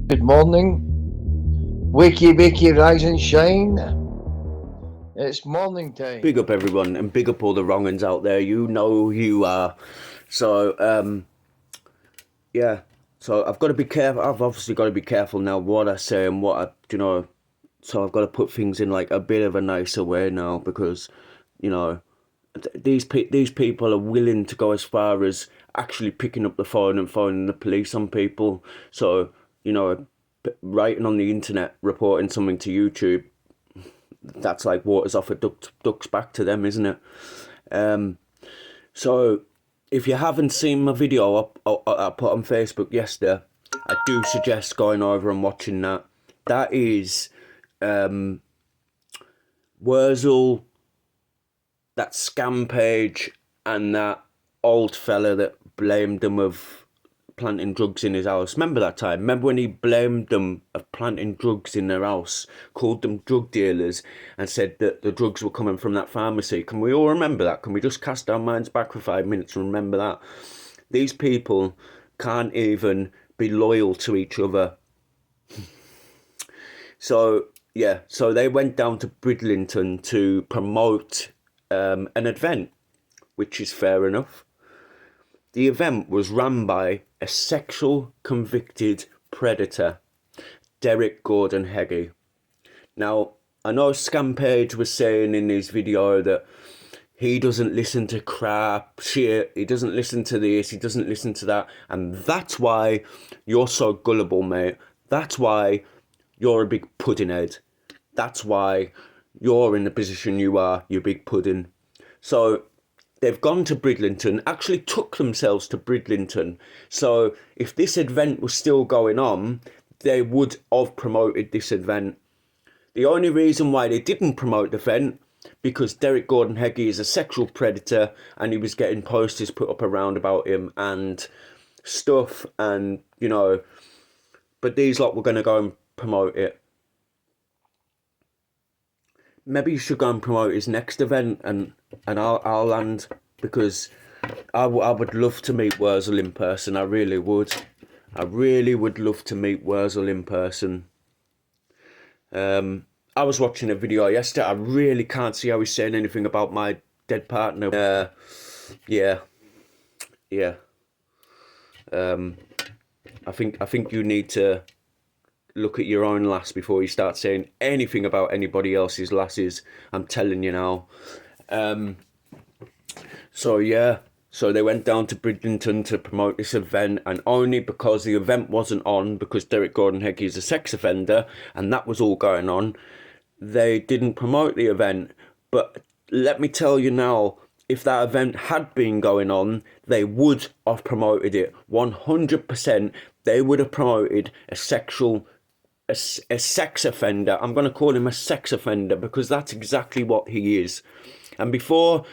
Good morning. Wakey, rise and shine. It's morning time. Big up everyone and big up all the wrong uns out there. You know who you are. So, yeah. So I've got to be careful. I've obviously got to be careful now what I say and what so I've got to put things in like a bit of a nicer way now because, these people are willing to go as far as actually picking up the phone and phoning the police on people. So, writing on the internet, reporting something to YouTube, that's like water's off a duck's back to them, isn't it? So if you haven't seen my video I put on Facebook yesterday, I do suggest going over and watching that. That is Wurzel, that scam page, and that old fella that blamed them of planting drugs in his house. Remember that time? Remember when he blamed them of planting drugs in their house, called them drug dealers, and said that the drugs were coming from that pharmacy? Can we all remember that? Can we just cast our minds back for 5 minutes and remember that? These people can't even be loyal to each other. So, yeah, so they went down to Bridlington to promote an event, which is fair enough. The event was run by a sexual convicted predator, Derek Gordon Heggie. Now, I know Scampage was saying in his video that he doesn't listen to crap, shit, he doesn't listen to this, he doesn't listen to that, and that's why you're so gullible, mate. That's why you're a big pudding head. That's why you're in the position you are, you big pudding. So they've gone to Bridlington, actually took themselves to Bridlington. So if this event was still going on, they would have promoted this event. The only reason why they didn't promote the event, because Derek Gordon Heggie is a sexual predator and he was getting posters put up around about him and stuff, and, but these lot were going to go and promote it. Maybe you should go and promote his next event, and I'll land, because I would love to meet Wurzel in person. I really would. I really would love to meet Wurzel in person. I was watching a video yesterday. I really can't see how he's saying anything about my dead partner. Yeah. I think you need to look at your own lass before you start saying anything about anybody else's lasses. I'm telling you now. So they went down to Bridlington to promote this event, and only because the event wasn't on, because Derek Gordon Heggie is a sex offender, and that was all going on, they didn't promote the event. But let me tell you now, if that event had been going on, they would have promoted it. 100%, they would have promoted a sex offender. I'm going to call him a sex offender because that's exactly what he is. And before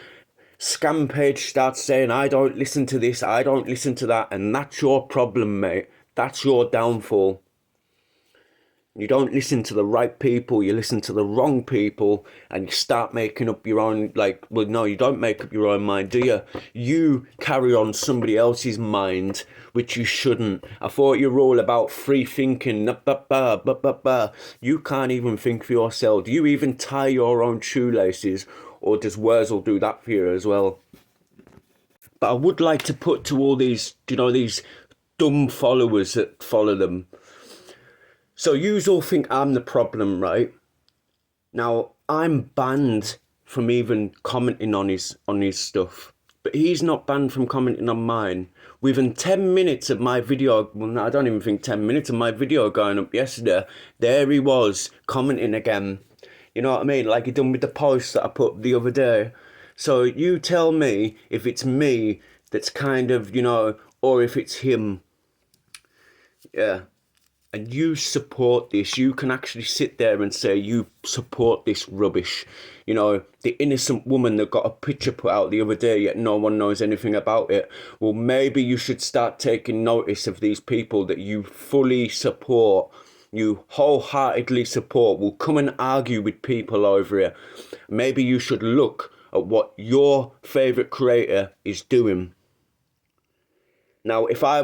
Scampage starts saying, I don't listen to this, I don't listen to that, and that's your problem, mate. That's your downfall. You don't listen to the right people, you listen to the wrong people, and you start making up your own, no, you don't make up your own mind, do you? You carry on somebody else's mind, which you shouldn't. I thought you were all about free thinking, You can't even think for yourself. Do you even tie your own shoelaces, or does Wurzel do that for you as well? But I would like to put to all these, these dumb followers that follow them. So you all think I'm the problem, right? Now, I'm banned from even commenting on his stuff. But he's not banned from commenting on mine. Within 10 minutes of my video, well, I don't even think 10 minutes of my video going up yesterday, there he was, commenting again. You know what I mean? Like he done with the post that I put the other day. So you tell me if it's me that's kind of, or if it's him. Yeah. And you support this. You can actually sit there and say you support this rubbish. The innocent woman that got a picture put out the other day, yet no one knows anything about it. Well, maybe you should start taking notice of these people that you fully support, you wholeheartedly support, will come and argue with people over it. Maybe you should look at what your favourite creator is doing. Now, if I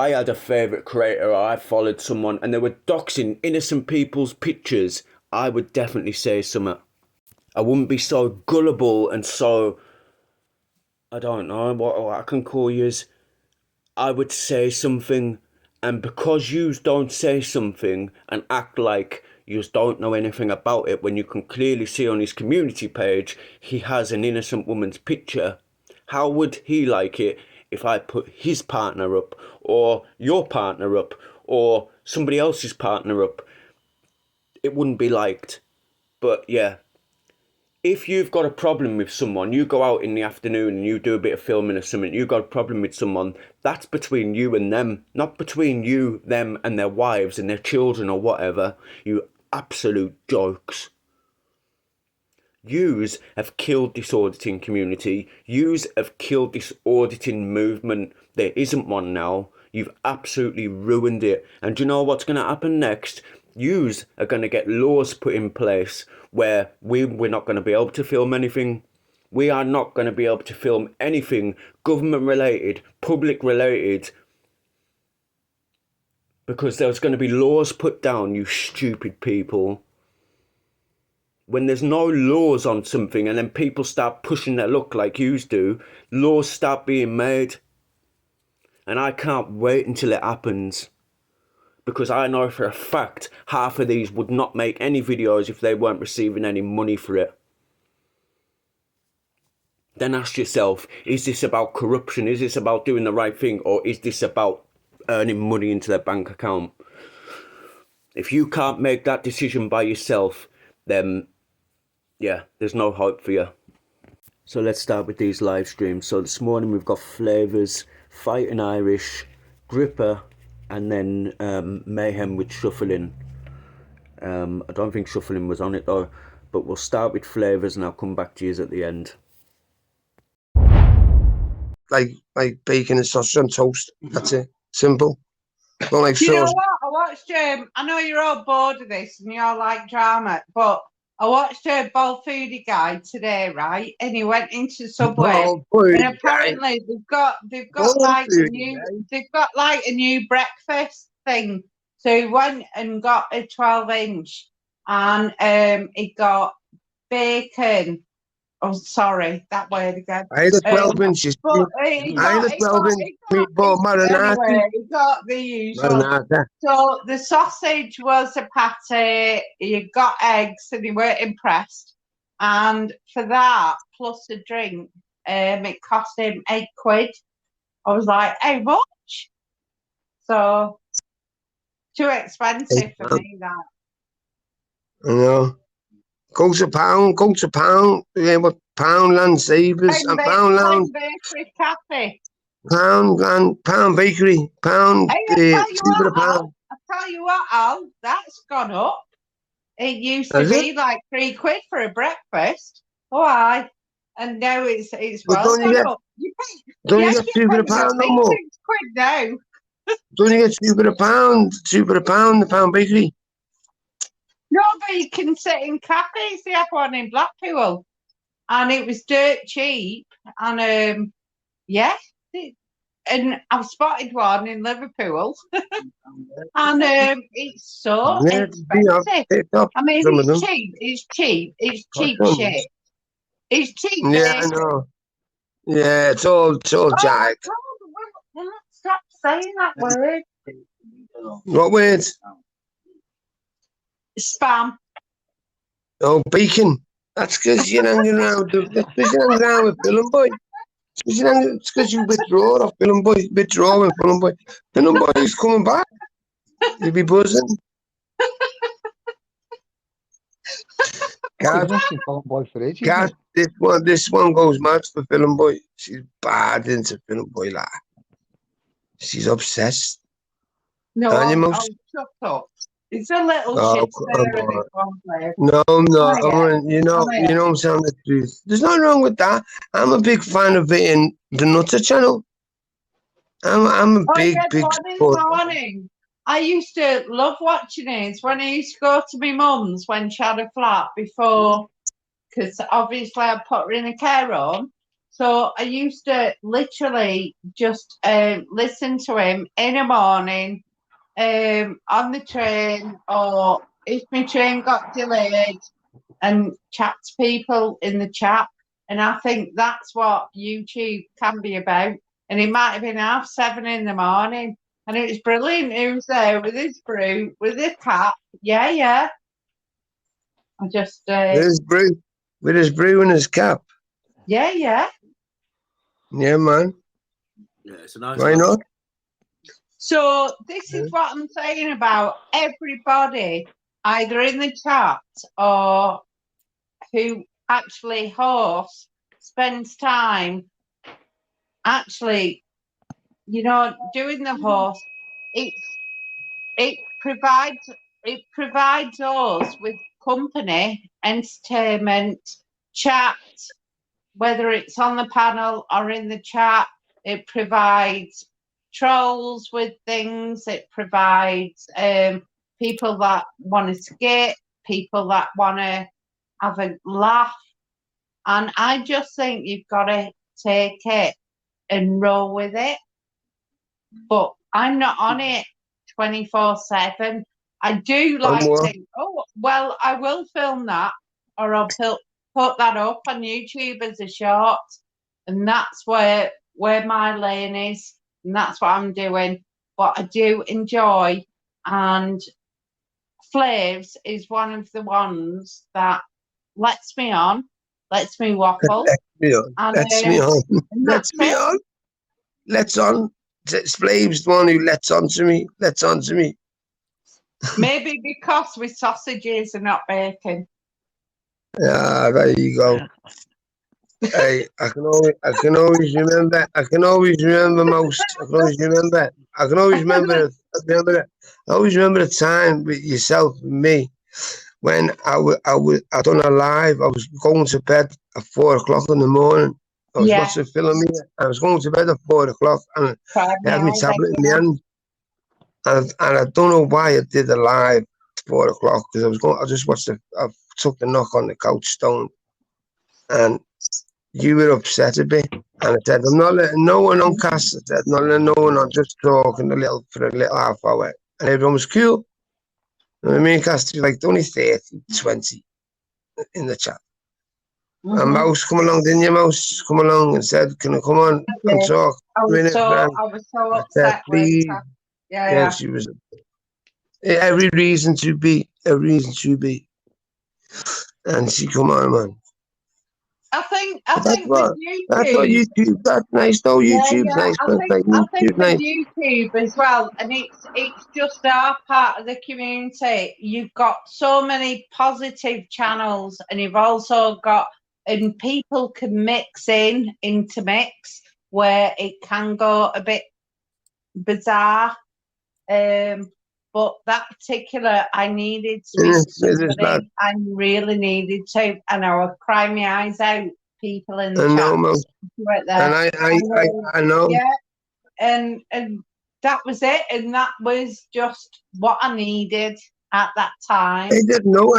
had a favourite creator or I followed someone and they were doxing innocent people's pictures, I would definitely say something. I wouldn't be so gullible and so, I don't know what I can call you as. I would say something, and because you don't say something and act like you don't know anything about it, when you can clearly see on his community page he has an innocent woman's picture, how would he like it if I put his partner up, or your partner up, or somebody else's partner up? It wouldn't be liked. But yeah, if you've got a problem with someone, you go out in the afternoon and you do a bit of filming or something, you've got a problem with someone, that's between you and them, not between you, them and their wives and their children or whatever. You absolute jokes. Yous have killed this auditing community. Yous have killed this auditing movement. There isn't one now. You've absolutely ruined it. And do you know what's going to happen next? Yous are going to get laws put in place where we're not going to be able to film anything. We are not going to be able to film anything government related, public related, because there's going to be laws put down, you stupid people. When there's no laws on something and then people start pushing their luck like yous do, laws start being made. And I can't wait until it happens. Because I know for a fact half of these would not make any videos if they weren't receiving any money for it. Then ask yourself, is this about corruption? Is this about doing the right thing? Or is this about earning money into their bank account? If you can't make that decision by yourself, then yeah, there's no hope for you. So let's start with these live streams. So this morning we've got Flavours, Fighting Irish, Gripper, and then Mayhem with Shuffling. I don't think Shuffling was on it though, but we'll start with Flavours and I'll come back to you at the end. Like bacon and sausage on toast. That's it. Simple. Don't like You know sauce. what? I watched I know you're all bored of this and you all like drama, but I watched a Bold Foodie guy today, right? And he went into Subway, and apparently they've got like a new breakfast thing. So he went and got a 12-inch, and he got bacon. Oh, sorry, that word again. I had a 12-inch. I had a 12-inch meatball marinara. Anyway, he got the usual. Marinara. So the sausage was a patty. You got eggs, and you weren't impressed. And for that, plus a drink, it cost him £8. I was like, how much? So too expensive for me, that. I know. Go to pound. Yeah, what Poundland Savers and Poundland Bakery Cafe. Pound Bakery. Pound. Hey, I'll tell you what, Al, that's gone up. It used to be like £3 for a breakfast. Oh, aye. And now it's well gone up. Don't you get £2 a pound no more? £6 now. Don't you get £2 a pound? £2 a pound, the Pound Bakery. No, but you can sit in cafes. They have one in Blackpool, and it was dirt cheap. And yeah, and I've spotted one in Liverpool, and it's so expensive. I mean, it's cheap. It's cheap. It's cheap shit. It's cheap. Yeah, I know. Yeah, it's all jack. Stop saying that word. What words? Spam. Oh, bacon. That's because you're hanging around. That's because you're hanging around with Bill and Boy. It's because you withdraw off Bill and Boy. Withdraw with Bill and Boy. Bill and Boy's coming back. You'll be buzzing. God, this one goes mad for Bill and Boy. She's bad into Bill and Boy, like. She's obsessed. No, shut up. It's a little shit there. No, you know I'm saying the truth. There's nothing wrong with that. I'm a big fan of it in the Nutter channel. I'm a big morning. I used to love watching it when I used to go to my mum's when she had a flat before, because obviously I put her in a care home. So I used to literally just listen to him in the morning on the train, or if my train got delayed, and chat to people in the chat. And I think that's what YouTube can be about. And it might have been 7:30 in the morning, and it was brilliant. He was there with his brew, with his cat. Yeah, yeah. I just with his brew and his cap. yeah, yeah. Yeah, man. Yeah, it's a nice. Why not? So this is what I'm saying about everybody, either in the chat or who actually hosts, spends time actually, you know, doing the host. It provides us with company, entertainment, chat, whether it's on the panel or in the chat. It provides trolls with things. It provides people that want to skip, people that want to have a laugh. And I just think you've got to take it and roll with it. But I'm not on it 24/7. I do like think, oh, well, I will film that, or I'll put that up on YouTube as a short. And that's where my lane is. And that's what I'm doing. But I do enjoy, and Flaves is one of the ones that lets me on, lets me waffle. Lets me on. Lets me on. Lets on. Flaves the one who lets on to me. Lets on to me. Maybe because with sausages and not bacon. Ah, there you go. Hey, I can always remember. I can always remember most. I can always remember. I can always remember. I always remember the time with yourself and me when I done a live. I was going to bed at 4 o'clock in the morning. I was watching a film here. I was going to bed at 4 o'clock, and I had my tablet in my hand. And I don't know why I did a live at 4 o'clock, because I just watched I took the knock on the couch stone, and you were upset a bit, and I said, I'm not letting no one on cast. I said, not letting no one on, just talking for a little half hour. And everyone was cool. And me and Cast was like only 30, 20 in the chat. And Mouse come along, didn't you, Mouse? Come along and said, can I come on and talk? I was so upset with her. Yeah, she was every reason to be. And she come on, man. I think with YouTube, that's what YouTube. That's nice though. YouTube's nice. I think with YouTube as well, and it's just our part of the community. You've got so many positive channels, and you've also got, and people can mix into mix where it can go a bit bizarre. But that particular, I needed to be somebody. I really needed to, and I would cry my eyes out. People in the chat, right there. And I know. Yeah, and that was it, and that was just what I needed at that time. I did no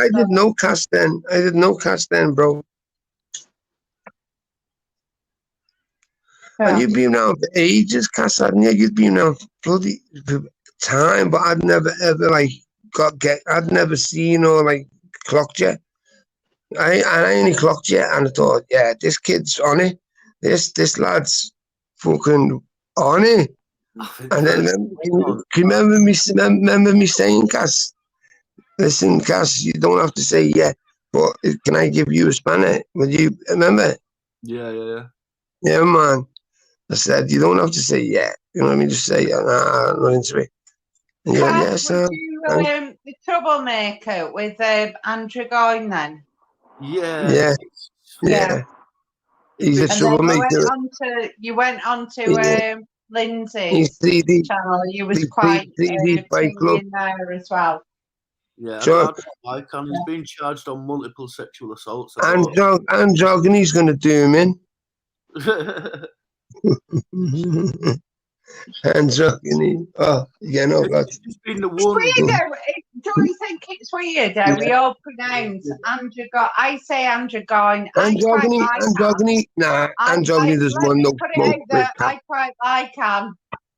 cast then. I did no cast then, bro. Yeah. And you've been around for ages, Cass, hadn't you? You've been around for bloody time, but I'd never ever I'd never seen or like clocked you. I only clocked you, and I thought, yeah, this kid's on it. This lad's fucking on it. And then remember me saying, Cass, listen, Cass, you don't have to say yeah, but can I give you a spanner? Will you remember? Yeah. Yeah, man. I said, you don't have to say yeah. You know what I mean? Just say, nah, I'm not into it. And you're like, yes, sir. The Troublemaker with Andrew going then? Yeah. He's a troublemaker. You went on to Lindsay's channel. You was quite in there as well. Yeah, sure. He's been charged on multiple sexual assaults. And jogging, he's going to do him in. And jogging, God. It's just been the one. It's weird, don't you think it's weird how we all names. I say androgyn. I quite Androgyny, like Anne. androgyny. Nah, androgyny does Let one me no put it smoke out there. with I quite like Anne.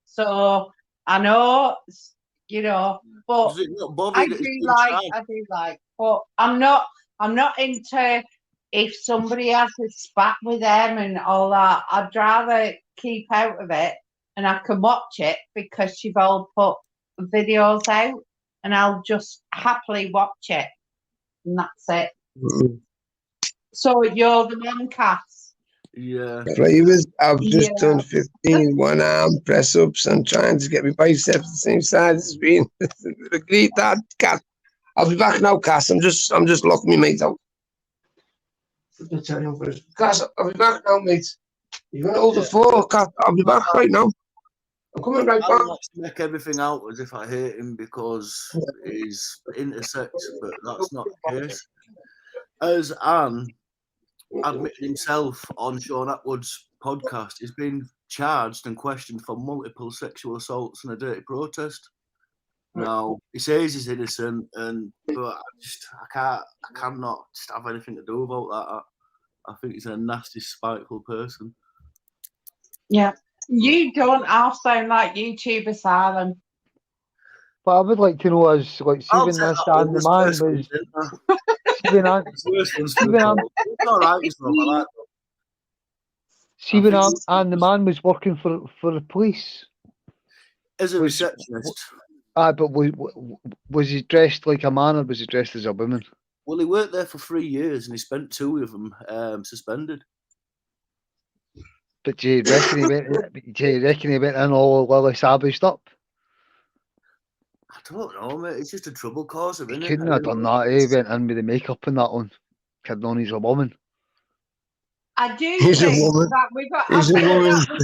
So I know, but Does it not bother that it's been tried? I do like, but I'm not into if somebody has a spat with them and all that. I'd rather keep out of it, and I can watch it because you've all put videos out, and I'll just happily watch it, and that's it. Mm. So you're the one, Cass. Yeah. Flavors. I've just Yeah. done 15 one-arm press-ups. I'm trying to get my biceps the same size as being. Agreed that, Cass. I'll be back now, Cass. I'm just locking my mate out. Cass, I'll be back now, mate. You're gonna hold the floor, Cass. I'll be back right now. I'm coming right I back. like to make everything out as if I hate him because he's intersex, but that's not the case. As Anne admitted himself on Sean Atwood's podcast, he's been charged and questioned for multiple sexual assaults and a dirty protest. Now he says he's innocent, but I cannot just have anything to do about that. I think he's a nasty, spiteful person. Yeah. You don't half sound like YouTube Asylum. But I would like to know is like see I'll when take this that and one. the man It's was worse ones, isn't see when I, there? It's worse ones see for when the I'm call. It's all right, it's not like see I when think I'm and the man was working for the police. as a Was- receptionist. But was he dressed like a man or was he dressed as a woman? Well, he worked there for 3 years and he spent 2 of them suspended. But do you reckon he went? Do you reckon he went in all Lily Savaged up? I don't know, mate. It's just a trouble causer, He isn't it? couldn't have done that. He went in with the makeup and that on. Kidding on, he's a woman. I do He's a think woman. that we've got. He's a woman. Kidding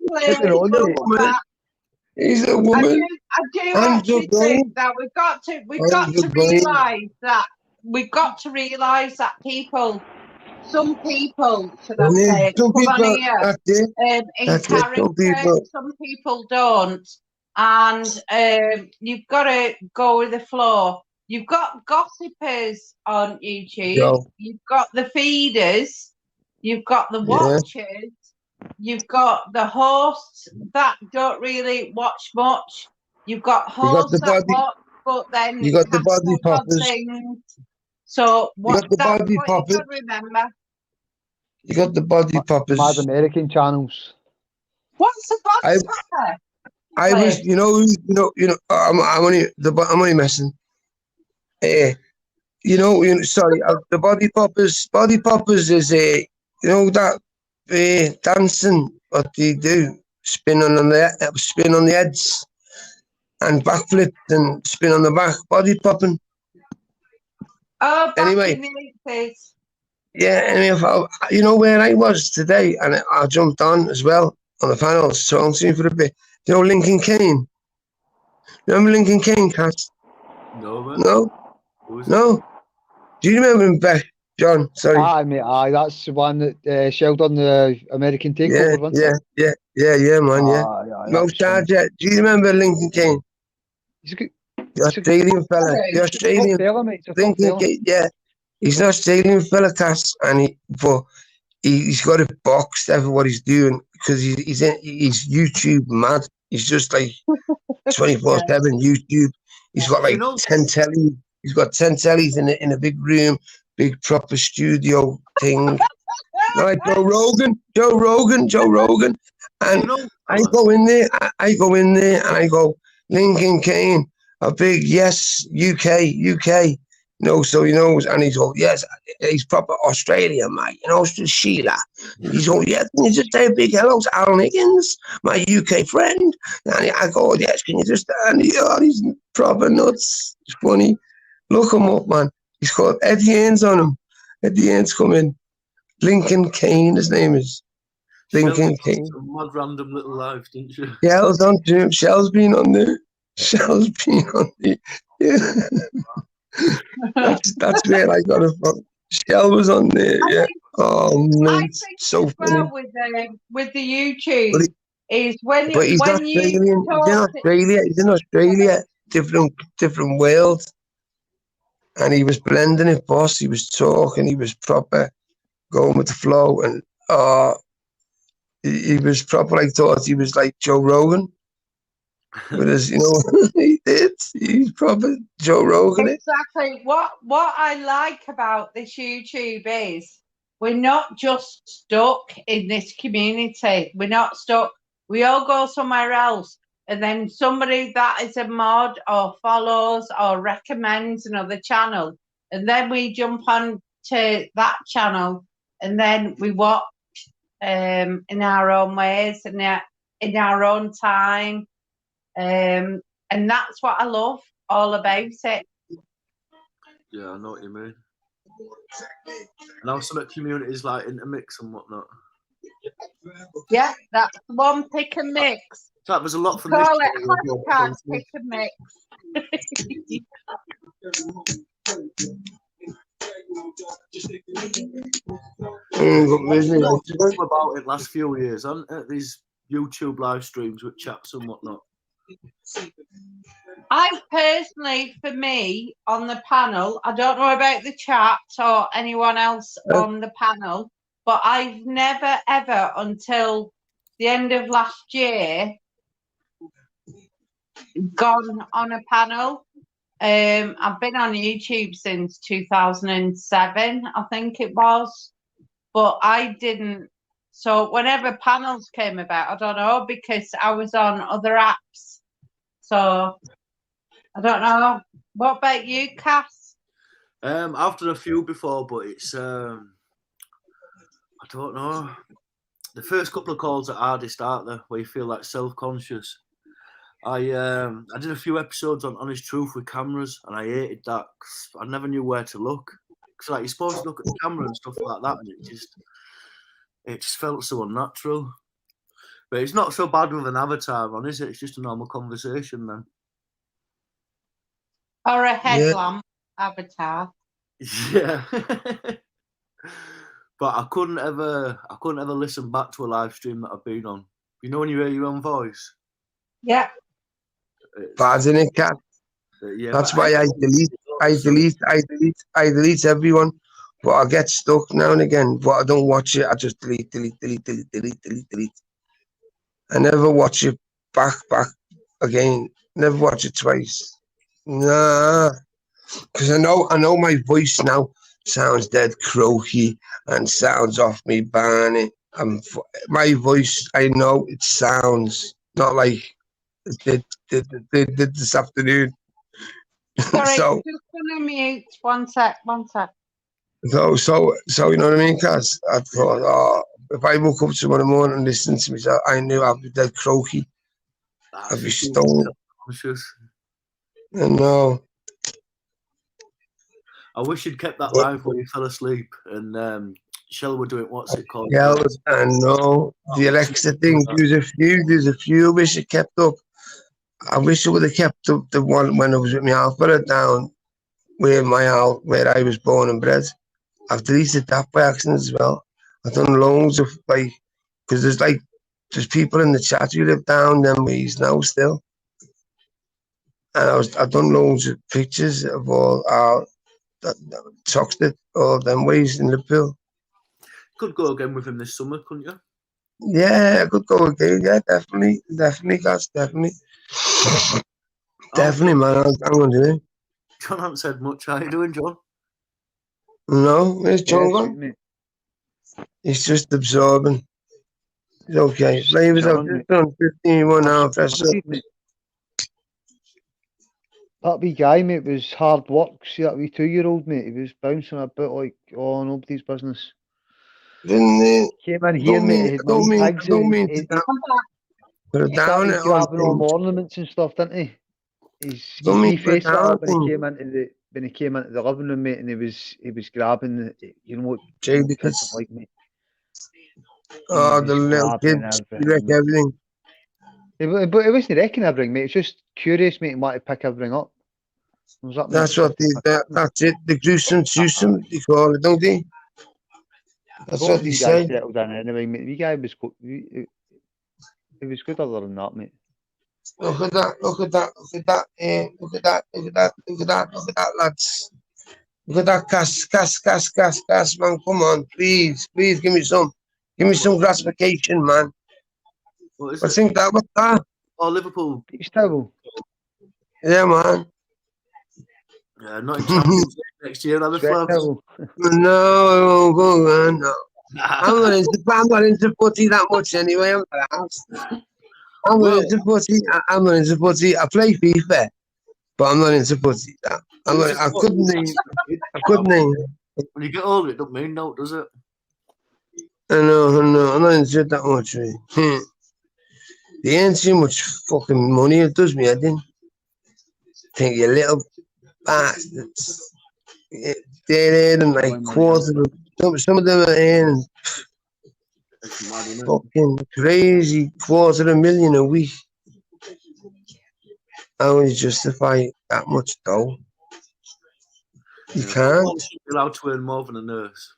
on, He's a mate. woman. He's a I woman. do I'm actually just think that we've got to realise that some people, should I say, Some come on people, here that's it. in That's it. character. Some people. Some people don't, and you've got to go with the flow. You've got gossipers on YouTube. Yo. You've got the feeders. You've got the watchers. You've got the hosts that don't really watch much. You've got hosts that watch, but then You got the body poppers. things. So got the that's body what poppers. you got to remember. You got the body poppers. Mad American channels. What's the body popper? I was, I'm only messing. Sorry, the body poppers. Body poppers is that dancing what they do, spin on the heads, and backflip and spin on the back. Body popping. Oh, back Anyway. in the 80s. Yeah, anyway, you know where I was today, and I jumped on as well on the panels, so I'm seeing for a bit. You know Lincoln Kane? Remember Lincoln Kane, Cat? No, man. No? Do you remember him, Beck? John, sorry. Mate, that's the one that shelled on the American Takeover, wasn't it? Yeah, man, yeah. Most charged, yeah. Do you remember Lincoln Kane? He's a good, The Australian fella. The Australian. fella, mate. Lincoln Kane, yeah. He's an Australian fella, Cass, and he's got it boxed over what he's doing because he's YouTube mad. He's just like 24/7 YouTube. He's got like 10 tellies. He's got 10 tellies in a big room, big proper studio thing. Like Joe Rogan. And I go in there and I go, Lincoln Kane, a big yes, UK. So he knows, and he's all, yes, he's proper Australian, mate, Sheila. He's all, yeah, can you just say a big hello to Alan Higgins, my UK friend? And I go, yes, can you just, and he's proper nuts. It's funny. Look him up, man. He's called Eddie Haynes on him. Eddie Haynes come in. Lincoln Kane, his name is. Lincoln Kane. Some mad random little life, didn't you? Yeah, I was on to him. Shell's been on there. Yeah. That's where I got it from. Shell was on there, yeah. Oh man, so funny. With the YouTube is when but he's when Australian. you He's in Australia. Different world. and he was blending it, boss. He was talking, he was proper going with the flow, and he was proper. I thought he was like Joe Rogan, with his, he did. He's proper Joe Rogan. Exactly. What I like about this YouTube is we're not just stuck in this community. We're not stuck. We all go somewhere else, and then somebody that is a mod or follows or recommends another channel, and then we jump on to that channel, and then we watch in our own ways and in our own time. And that's what I love all about it. Yeah, I know what you mean. And also that communities like intermix and whatnot. Yeah, that's one pick and mix. So there's a lot from Call this. it hashtag pick and mix. About it last few years, haven't it? These YouTube live streams with chats and whatnot. I personally, for me, on the panel, I don't know about the chat or anyone else on the panel, but I've never ever until the end of last year gone on a panel. I've been on YouTube since 2007, I think it was, but I didn't. So whenever panels came about, I don't know, because I was on other apps. So I don't know. What about you, Cass? I've done a few before, but it's I don't know. The first couple of calls are hardest, aren't they? Where you feel like self-conscious. I did a few episodes on Honest Truth with cameras, and I hated that because I never knew where to look. Because like you're supposed to look at the camera and stuff like that, and it just felt so unnatural. But it's not so bad with an avatar on, is it? It's just a normal conversation then. Or a headlamp avatar. Yeah. But I couldn't ever listen back to a live stream that I've been on. You know when you hear your own voice? Yeah. Bad in it, Cat. Yeah. That's why I delete everyone. But I get stuck now and again. But I don't watch it. I just delete. I never watch it back again. Never watch it twice. Nah. Because I know my voice now sounds dead croaky and sounds off me barney. My voice, I know it sounds not like it did this afternoon. Sorry, So, just gonna mute. One sec. So you know what I mean, Caz? I thought, if I woke up tomorrow morning and listened to myself, I knew I'd be dead croaky. I'd be stoned. I know. I wish you'd kept that live when you fell asleep and Shell were doing what's it called? Yeah, I know. The Alexa thing, there's a few I wish it kept up. I wish it would have kept up the one when I was with my alpha down where I was born and bred. I've deleted that by accident as well. I've done loads of because there's people in the chat who live down them ways now still. And I've done loads of pictures of all our toxic all them ways in Liverpool. Could go again with him this summer, couldn't you? Yeah, I could go again. Yeah, definitely, guys, definitely. Definitely, man. I'm going to do it. John hasn't said much. How you doing, John? No, where's John gone? He's just absorbing. It's okay. Flavors have just done 15-1 now. That wee guy, mate, was hard work. See that wee 2-year-old, mate? He was bouncing a bit like, nobody's business. Didn't they? Came in here, mate. I don't mean to put it down. He grabbing all the ornaments and stuff, didn't he? His face up when he came into the living room, mate, and he was grabbing what kids like, mate. Oh, the little kids, everything. But it wasn't wrecking everything, mate. It's just curious, mate, and want to pick everything up. That's what that's it. The gruesome, they call it, don't they? That's what they say. Settled in anyway, mate. The guy was he was good other than that, mate. Look at that, lads. Look at that gas, man. Come on, please, give me some gratification, man. What is I it? think that was that. Oh, Liverpool. It's terrible. Yeah, man. Yeah, not in Champions League next year, are they, It's very Flavs? terrible. No, I won't go, man. No. I'm not into footy that much anyway. I'm not into footy. I'm not into footy. I play FIFA, but I'm not into footy. I couldn't name. When you get older, it don't mean no, does it? I know. I'm not into it that much. Really. They ain't too much fucking money. It does me. I didn't think you little bastards. They're earning like quarters of. Some of them are earning It's mad, isn't it? fucking crazy $250,000 a week. How would you justify that much dough? You Yeah. can't. You're allowed to earn more than a nurse.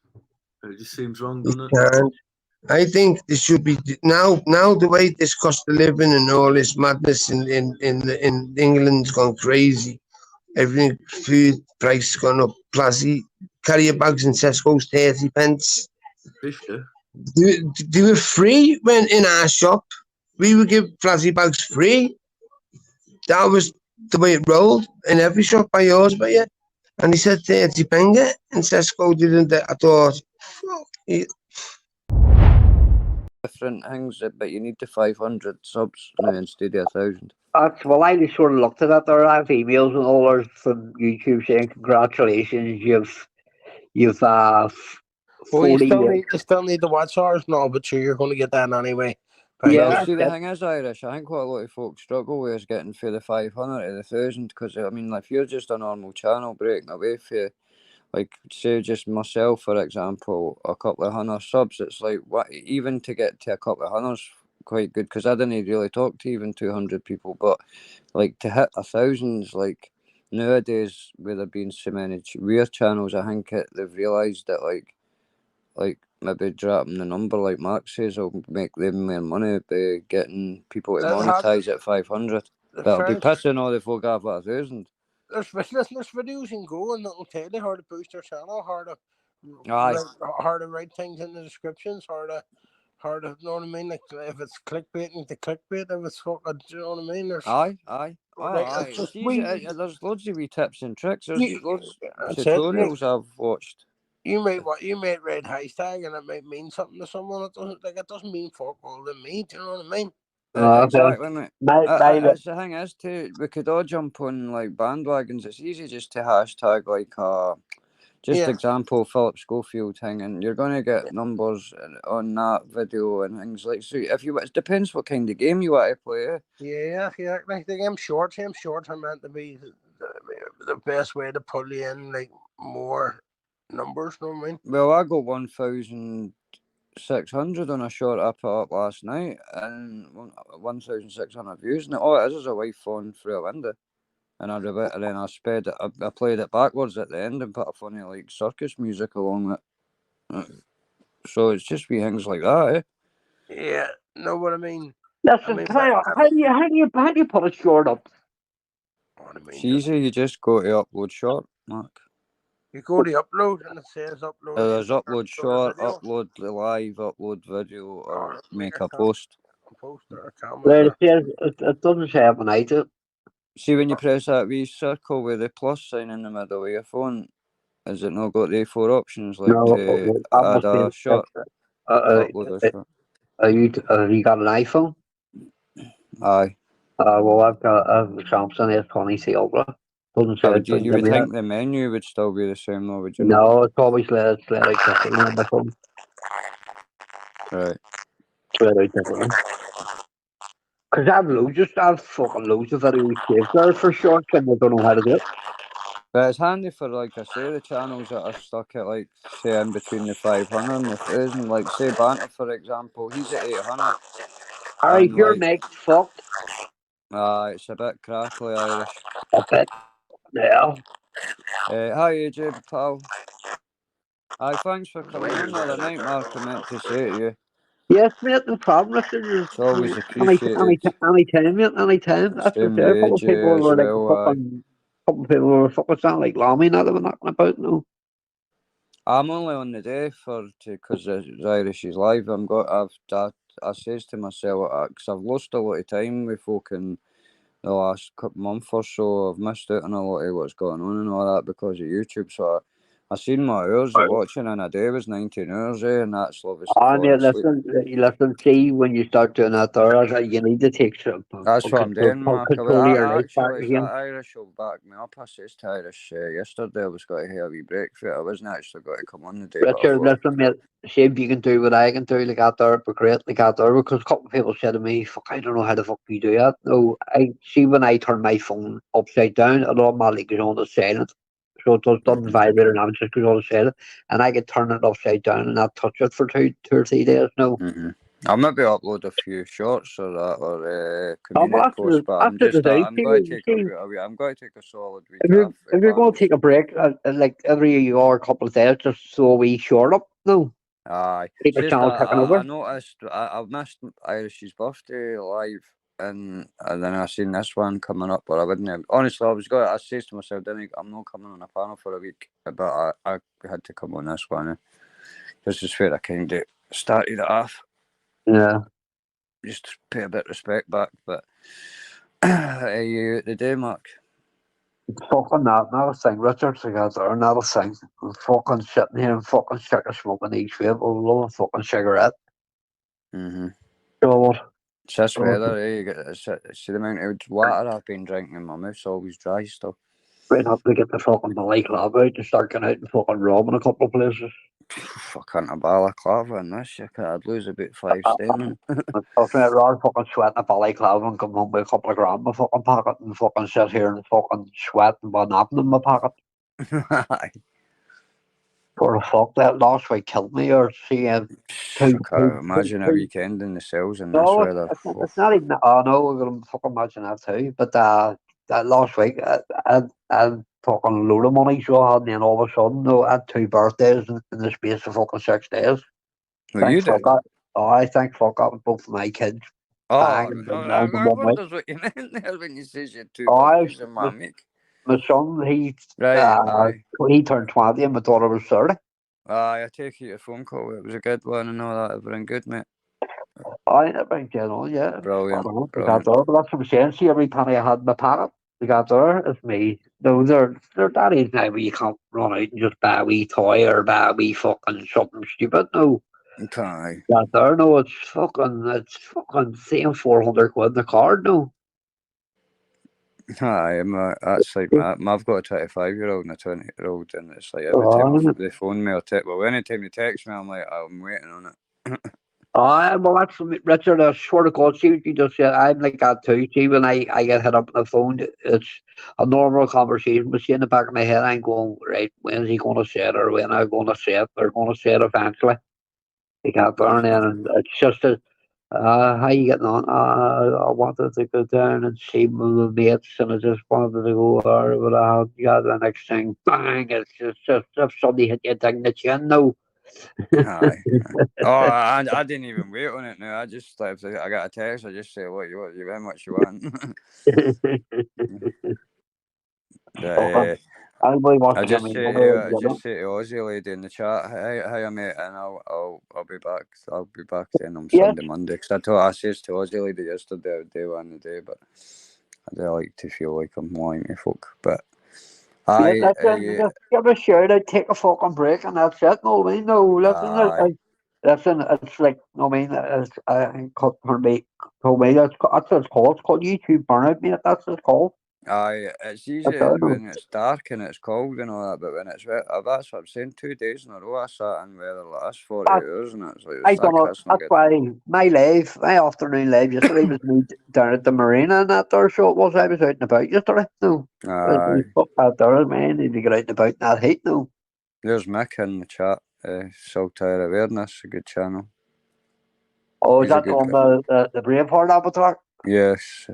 It just seems wrong, You doesn't it? can't. I think there should be now the way this cost of living and all this madness in England's gone crazy. Everything food price gone up. Plastic carrier bags in Tesco's 30 pence. 50. They were free when in our shop. We would give plastic bags free. That was the way it rolled in every shop by yours, but yeah. And he said 30 pence, and Tesco didn't. I thought, fuck it. Different things, but you need the 500 subs now instead of 1,000. Well, I just sort of looked at it there. I have emails and all there from YouTube saying congratulations, you've Well, 40 you still need the watch hours, no, but sure, you're going to get that anyway. Yeah, Well, see, the thing is, Irish, I think what a lot of folks struggle with is getting for the 500 to the 1,000, because, I mean, if you're just a normal channel breaking away for, like, say, just myself, for example, a couple of 100 subs, it's like, what, even to get to a couple of 100's quite good, because I didn't really talk to even 200 people, but, like, to hit 1,000's, like, nowadays, with there being so many weird channels, I think they've realised that, like, maybe dropping the number like Mark says will make them more money by getting people to monetize at 500. But I'll be pissing all the folk off at 1,000. There's videos you can go and it'll tell you how to boost your channel, how to write things in the descriptions, how to you know what I mean? Like if it's clickbaiting, the clickbait, if it's fucking, you know what I mean? There's aye. There's loads of wee tips and tricks. There's loads of tutorials I've watched. You might read hashtag and it might mean something to someone. It doesn't mean fuck all to me. Do you know what I mean? Exactly, mate. The thing is too, we could all jump on like bandwagons. It's easy just to hashtag like example Philip Schofield thing, and you're gonna get numbers on that video and things like so. It depends what kind of game you want to play. Yeah. Like the game shorts are meant to be the best way to pull you in like more numbers, know what I mean? Well, I got 1,600 on a short I put up last night, and 1,600 views. And all it is a wife falling through a window, and I played it backwards at the end and put a funny like circus music along it. So it's just wee things like that, eh? Yeah, know what I mean. Listen, how do you put a short up? It's easy. You just go to upload short, Mark. You go to upload and it says upload. There's upload short, upload the live, upload video, or make a post. Or a camera. It doesn't say it when I do. See, when you press that wee circle with the plus sign in the middle of your phone, has it not got the 4 options like to add a shot? Upload a shot. Have you got an iPhone? Aye. Well, I've got a Samsung S20 Ultra. Doesn't say you would think the menu would still be the same, though, would you? No, it's always let out differently on my phone. Right. Let out differently. Because I've fucking loads of videos saved there for shorts and I don't know how to do it. But it's handy for, like I say, the channels that are stuck at, like, say, in between the 500 and the 1,000. Like, say, Banter, for example, he's at 800. Alright, your mic's fucked. It's a bit crackly, Irish. A bit. Yeah. Hi, AJ, pal. Aye, thanks for coming on the other night, Mark. I meant to say to you. Yes, mate, no problem. It's always appreciated. Anytime, mate, anytime. That's Same okay. A couple of AJ people as were like well, fucking couple of people were fucking sound like Lammy and that they were knocking about, no. I'm only on the day because the Irish is live. I says to myself, because I've lost a lot of time with folk in the last month or so. I've missed out on a lot of what's going on and all that because of YouTube. So I seen my hours of watching in a day was 19 hours, and that's obviously falling asleep. Listen, see, when you start doing that there, you need to take some That's what I'm doing, Mark. control of your life back Actually, again. Irish will back me up. I says to Irish yesterday I was going to have a wee break for it. I wasn't actually going to come on the day. Richard, listen, mate, see if you can do what I can do, like out there, but great, like out there, because a couple of people said to me, fuck, I don't know how the fuck you do that. No, I see when I turn my phone upside down, it automatically goes on to silent. So it doesn't vibrate or nothing, it just goes on to silent. And I can turn it upside down and not touch it for two or 3 days. No. I'll maybe upload a few shorts or that or community posts, but I'm going to take a solid week off. If you're going to take a break, like every hour, couple of days, just so we short up. No. Aye. Keep the channel ticking over. I noticed I've missed Irish's birthday live, and then I seen this one coming up, but I wouldn't have. Honestly, I says to myself, I'm not coming on a panel for a week, but I had to come on this one. This is where I kind of started it off. Yeah. Just to pay a bit of respect back, but are you the day, Mark? Fucking not a thing, Richard, together, not a thing. I'm fucking sitting here and fucking sick of smoking each vape, a little fucking cigarette. God. It's this weather, you get see the amount of water I've been drinking, my mouth's always dry still. Right up to get the fucking balaclava out and start getting out and fucking robbing a couple of places. I can't a balaclava in this, I'd lose about 5 stone. I'm talking about rather fucking sweating a balaclava and come home with a couple of grand in my fucking pocket and fucking sit here and fucking sweat and one apple in my pocket. For the fuck, that last week killed me, or see, I can't imagine a weekend in the cells in this weather. It's not even, oh no, we're going to fucking imagine that too, but that last week, I fucking a load of money, so I had, and then all of a sudden, no, I had 2 birthdays in the space of fucking 6 days. You did? I thank fuck up with both of my kids. Oh, I wonder what you meant there when you said you had 2 birthdays in 1 week. My son, he turned 20 and my daughter was 30. I take your phone call. It was a good one and all that. Everything good, mate? I've been getting on, yeah. Brilliant. But that's what I'm saying. See, every penny I had in my pocket, the got there, it's me. No, they're that age now where you can't run out and just buy a wee toy or buy a wee fucking something stupid. No. Okay. Got there, no, it's fucking saying 400 quid in the card, no. Aye, that's like I've got a 25-year-old and a 20-year-old, and it's like every time they phone me or anytime they text me, I'm like, I'm waiting on it. Well, that's Richard. I swear to God, see what you just said. I'm like that too. See, when I get hit up on the phone, it's a normal conversation. But see, in the back of my head, I'm going, right, when is he going to say it, or when am I going to say it? They're going to say it eventually. They can't burn in, and it's just how you getting on? I wanted to go down and see my mates, and I just wanted to go there, but I got the next thing, bang! It's just if somebody hit you ding the chin, no. Aye. I didn't even wait on it now. I just like I got a text. I just say what you want, how much you want. I just say to Aussie lady in the chat, hi mate, and I'll be back. I'll be back then on Sunday, Monday. Because I says to Aussie lady yesterday, day one the day, but I do like to feel like I'm lying to folk. But just give a shout out, take a fucking break, and that's it. No, I mean, no, listen, it's like, I mean, for me, that's what it's called. It's called YouTube burnout, mate. That's what it's called. Aye, it's easy when it's dark and it's cold and all that, but when it's wet, that's what I'm saying. 2 days in a row I sat in weather like this 40 hours, and it's like that's why my afternoon live yesterday was me down at the marina and that there, so it was. I was out and about yesterday. No, fuck out there, man. Need to get out and about in that heat. No, there's Mick in the chat. Saltire Awareness, a good channel. Oh, is that on the Braveheart avatar? Yes.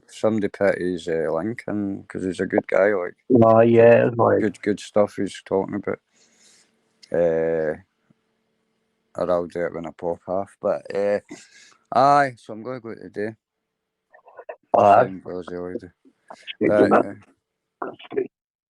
Somebody put his link in because he's a good guy. Like, good stuff he's talking about. Or I'll do it when I pop off. But aye, so I'm going to go today.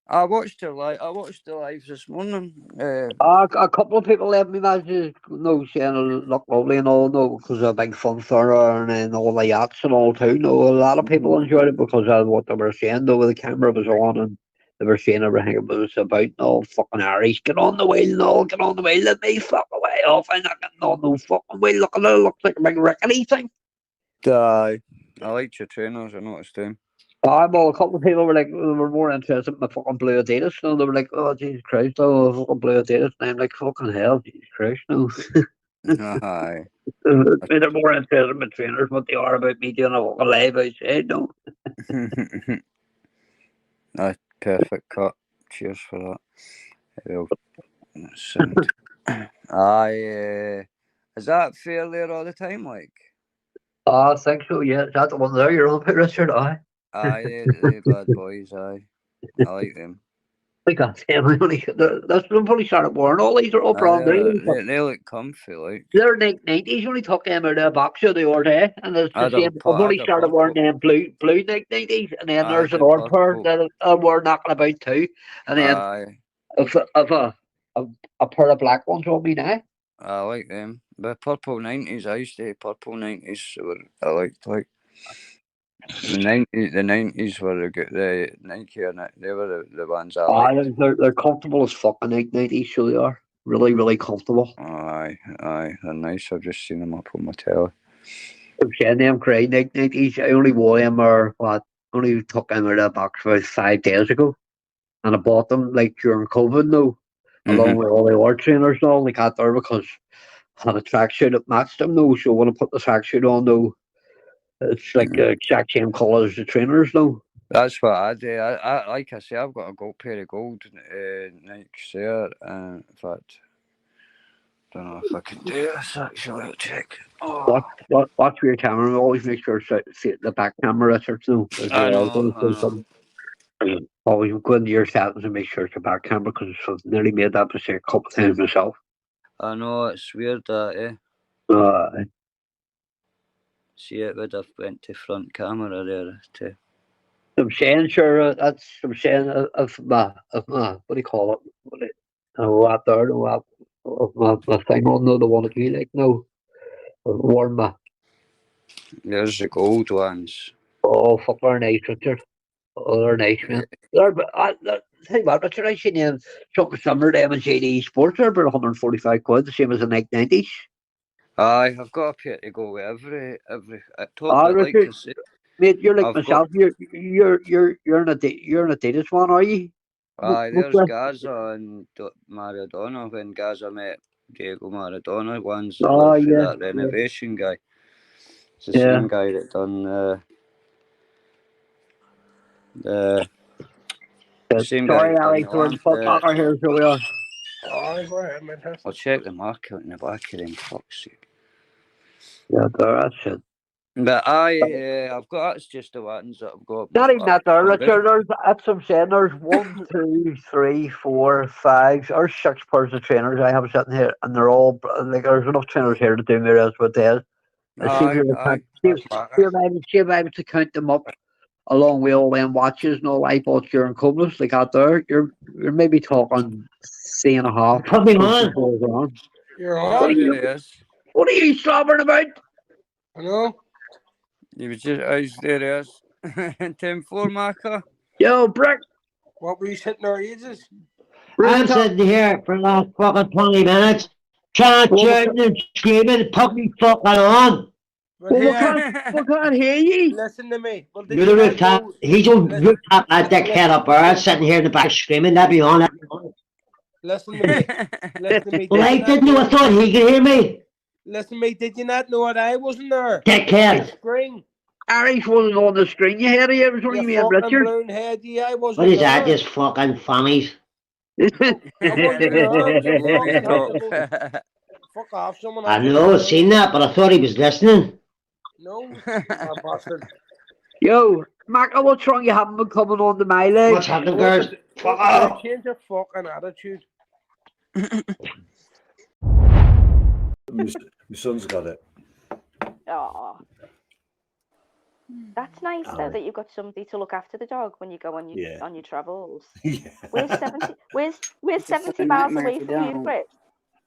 I watched the live this morning. A couple of people left me messages, no, saying it looked lovely and all, no, because of a big fun fair and then all the yachts and all too. No, a lot of people enjoyed it because of what they were saying, though, the camera was on and they were saying everything it was about. No fucking Irish, get on the wheel, no, get on the wheel, let me fuck away off. I'm not getting on no fucking wheel. Look at it, looks like a big rickety thing. I liked your trainers, I noticed them. Well, a couple of people were like, they were more interested in the fucking blue Adidas. No, they were like, oh, Jesus Christ, oh, fucking blue Adidas. And I'm like, fucking hell, Jesus Christ, no. Aye. They're more interested in my trainers, what they are about me doing a fucking live outside, no. Aye, perfect cut. Cheers for that. Well, sound. Aye, is that fair there all the time, like? I think so, yeah. Is that the one there you're on about, Richard? Aye. Aye, they bad boys, aye. I like them. I got them. That's when fully started wearing all these are all brand new. They look comfy, like. They're 90s, only took them out of the box the other day, and it's the same. I've only started wearing them blue 90s, and then there's an odd pair that we're knocking about too, and then a pair of black ones on me now. I like them. The purple 90s, I used to have purple 90s, I liked, like. The 90s were the Nike, and they were the ones I liked. They're comfortable as fuck, the 90s, so they are. Really, really comfortable. Aye, they're nice. I've just seen them up on my telly. I'm saying them great 90s. I only wore them only took them out of the box about 5 days ago. And I bought them like during COVID now, along with all the other trainers and all. They got there because I had a tracksuit that matched them though. So when I put the tracksuit on though, it's like the exact same colour as the trainers though. That's what I do. I like I say, I've got a gold pair of gold Nikes there. In fact, don't know if I can do this actually. I'll check. Oh. Watch your camera. Always make sure it's the back camera, Richard. So I know. Always go into your settings and make sure it's the back camera because I've nearly made that mistake a couple of times myself. I know, it's weird that, See, it would have went to front camera there too. I'm saying, sure, that's, I'm saying, what do you call it? What there, my thing on the one that you like, no. Warm my. There's the gold ones. Oh, fuck, they're nice, Richard. Oh, they're nice, man. Think about Richard, I seen them something similar to them in JD Sports, they're about 145 quid, the same as the Nike 90s. Aye, I've got a pair to go with every top. Richard, like to say, mate, you're like myself. You're an Adidas one, are you? Aye, there's Gaza and Maradona when Gaza met Diego Maradona. One's that renovation guy. It's the same guy that done the same sorry, guy. Alex, we're fuck here, so we are. I'll check the market in the back of them. Fuck's sake. Yeah, that's it. But I've got, that's just the ones that I've got. Not even that there, Richard. That's what I'm saying. There's 1, 2, 3, 4, 5, or 6 pairs of trainers I have sitting here, and they're all like there's enough trainers here to do me as with days. See if I was to count them up along with all them watches and all I bought during COVID, like out there, you're maybe talking 3.5. Probably on. You're on. What are you slobbering about? Hello? You was just, I was there, 10-4 marker. Yo, Brick. What were you sitting there ages? I'm sitting here for the last fucking 20 minutes, shouting and screaming, put me fucking on. Well, we can't hear you. Listen to me. Well, you're the rooftop. He's on rooftop, that dickhead up there, sitting here in the back screaming, that be on. Listen to me. Listen to me. Well, I didn't know, I thought he could hear me. Listen to me, did you not know that I wasn't there? Dickhead. Screen. Irish wasn't on the screen. You heard it was only me and Richard. I wasn't what is that, this fucking funnies? Fuck off, someone. I know, I've seen that, but I thought he was listening. No, bastard. Yo, Mac, what's wrong? You haven't been coming on to my leg. What's happening, girls? Fuck off. Change your fucking attitude. My son's got it. Oh. That's nice though Aye. that you've got somebody to look after the dog when you go on your Yeah. travels. Yeah. Where's 70? Where's It's a 70 fucking miles nightmare away if you from you, don't. Chris?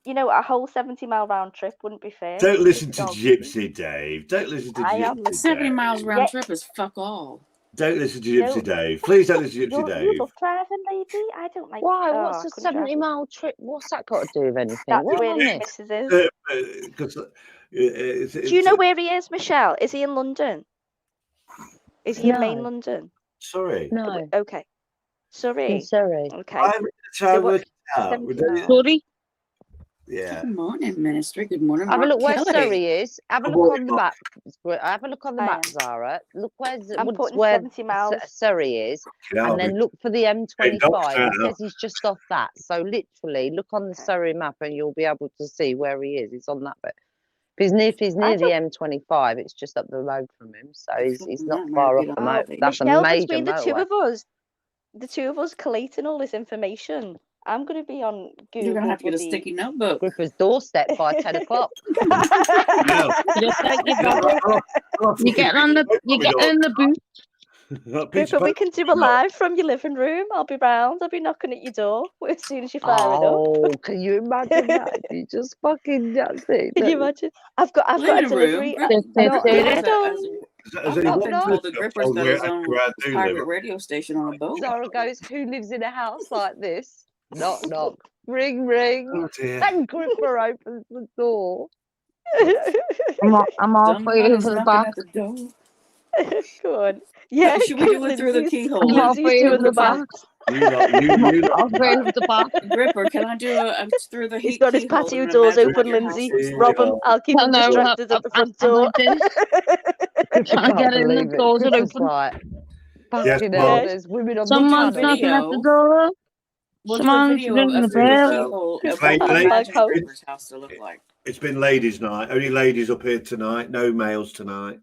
You know, a whole 70-mile round trip wouldn't be fair. Don't listen With to the dog. Gypsy Dave. Don't listen to I am Gypsy listening. 70 Dave. miles round Yeah. trip is fuck all. Don't listen to Gypsy No, Dave. Please don't listen to Gypsy you Dave. love driving, lady. I don't like. Why? Oh, What's I a couldn't drive. 70-mile trip? What's that got to do with anything? That's What where have I his missed? missus is. Because Do you know where he is, Michelle? Is he in London? Is he in main No, London? sorry. no. Okay. In Surrey. Surrey. Okay. I'm going to try So and work what's it out. 70 We're doing- miles? Sorry. Yeah. Good morning, Ministry. Good morning, Have a Mark look where Kelly. Surrey is. Have a I'm look working on the on- map. Have a look on the I map, am. Zara. Look I'm where putting 70 miles. Surrey is, Yeah, and then look for the Hey, dogs M25. It now. says he's just off that. So literally, look on the Okay. Surrey map, and you'll be able to see where he is. He's on that bit. If he's I near the don't. M25, it's just up the road from him, so he's Fucking not nightmare far if off you the don't moat. like That's a Michelle, major between motorway. the two of us collating all this information, I'm going to be on Google. You're gonna have to get a bloody- sticky notebook. Gripper's doorstep by 10 o'clock. No. Just like you Yeah, got. You get on the. You get in the boot. Gripper, we can do a live from your living room. I'll be round. I'll be knocking at your door as soon as you fire it up. Oh, can you imagine that? You just fucking that's it. Can you imagine? I've got a Living delivery. room. No, I Gripper don't. Has anyone I've been told that listened to Gripper's got his own where I do private live? radio station on a boat. Zara goes, who lives in a house like this? Knock, knock. Ring, ring. Oh dear. And Gripper opens the door. I'm halfway Somebody's over the knocking back. at the door. Go on. Yeah, Should we do it through the Lindsay's- keyhole? I'm Lindsay's halfway over doing the the back. back. You lot. Halfway over the back. Gripper, can I do a through the He's got his keyhole patio and doors imagine what open, your house Lindsay. looks like? Rob him. I'll keep him No, distracted at the front I'm door. like this. I Trying to can't get in, the believe it. doors are Gripper's open. like, Yes, fucking Mum. hell, there's women on the Someone's channel. knocking at the Video. door. We'll do a Someone's video ringing the of through the bell. keyhole of Late- what we late- imagine house. Gripper's house to look like. It's been ladies' night. Only ladies up here tonight. No males tonight.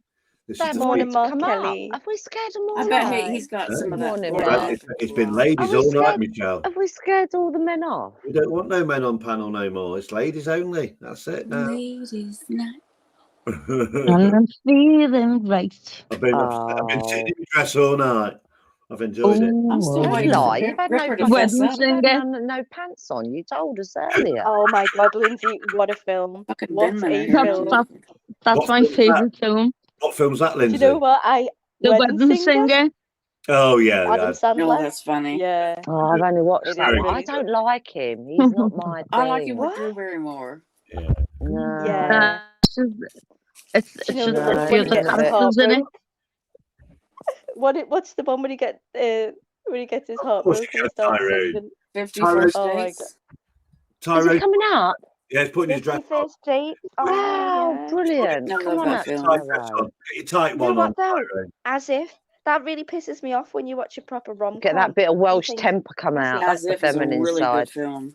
This They is the Morning, want feature. to come Mark up. Kelly. Have we scared them I all bet off? he's got some of that Morning, Florida Mark. It's been as well. ladies Are we all night, scared? Michelle. Have we scared all the men off? We don't want no men on panel no more. It's ladies only. That's it now. Ladies night. And I'm feeling right. I've been sitting in my dress all night. I've enjoyed it. I'm still Don't waiting for lie. You've had no Gripper to fucking fess Wedding up. you've had singer. no pants on. You told us earlier. Oh my God, Lindsay! What a film! Fucking What bin a minute. film! That's What my film's that? favourite film. What film's that, Do Lindsay? you know what? The Wedding Wedding Singer. Singer. Oh yeah, Adam yeah. Sandler. No, that's funny. Yeah, Oh, I've only watched it is that one. I really don't good. like him. He's not my I like it thing. with What? Drew Barrymore. Yeah. No. Yeah. It's Do you know just the No, one the when he he's other been gets a his bit. heart characters in it. broke? What's the one when he gets his heart What's broken he and got, starts Tyrone? singing? 50 Tyrone. First Oh my God. Is it Tyrone. coming up? Yeah, he's putting his dress 50 on. First Date. Oh Wow, yeah. brilliant. I Come love on that up, film. Tight dress Tyrone. on. Get your tight You know one what on, though? Tyrone. As if that really pisses me off when you watch a proper rom-com. Get that bit of Welsh think, temper come out. as That's As the If is a feminine really side. good film.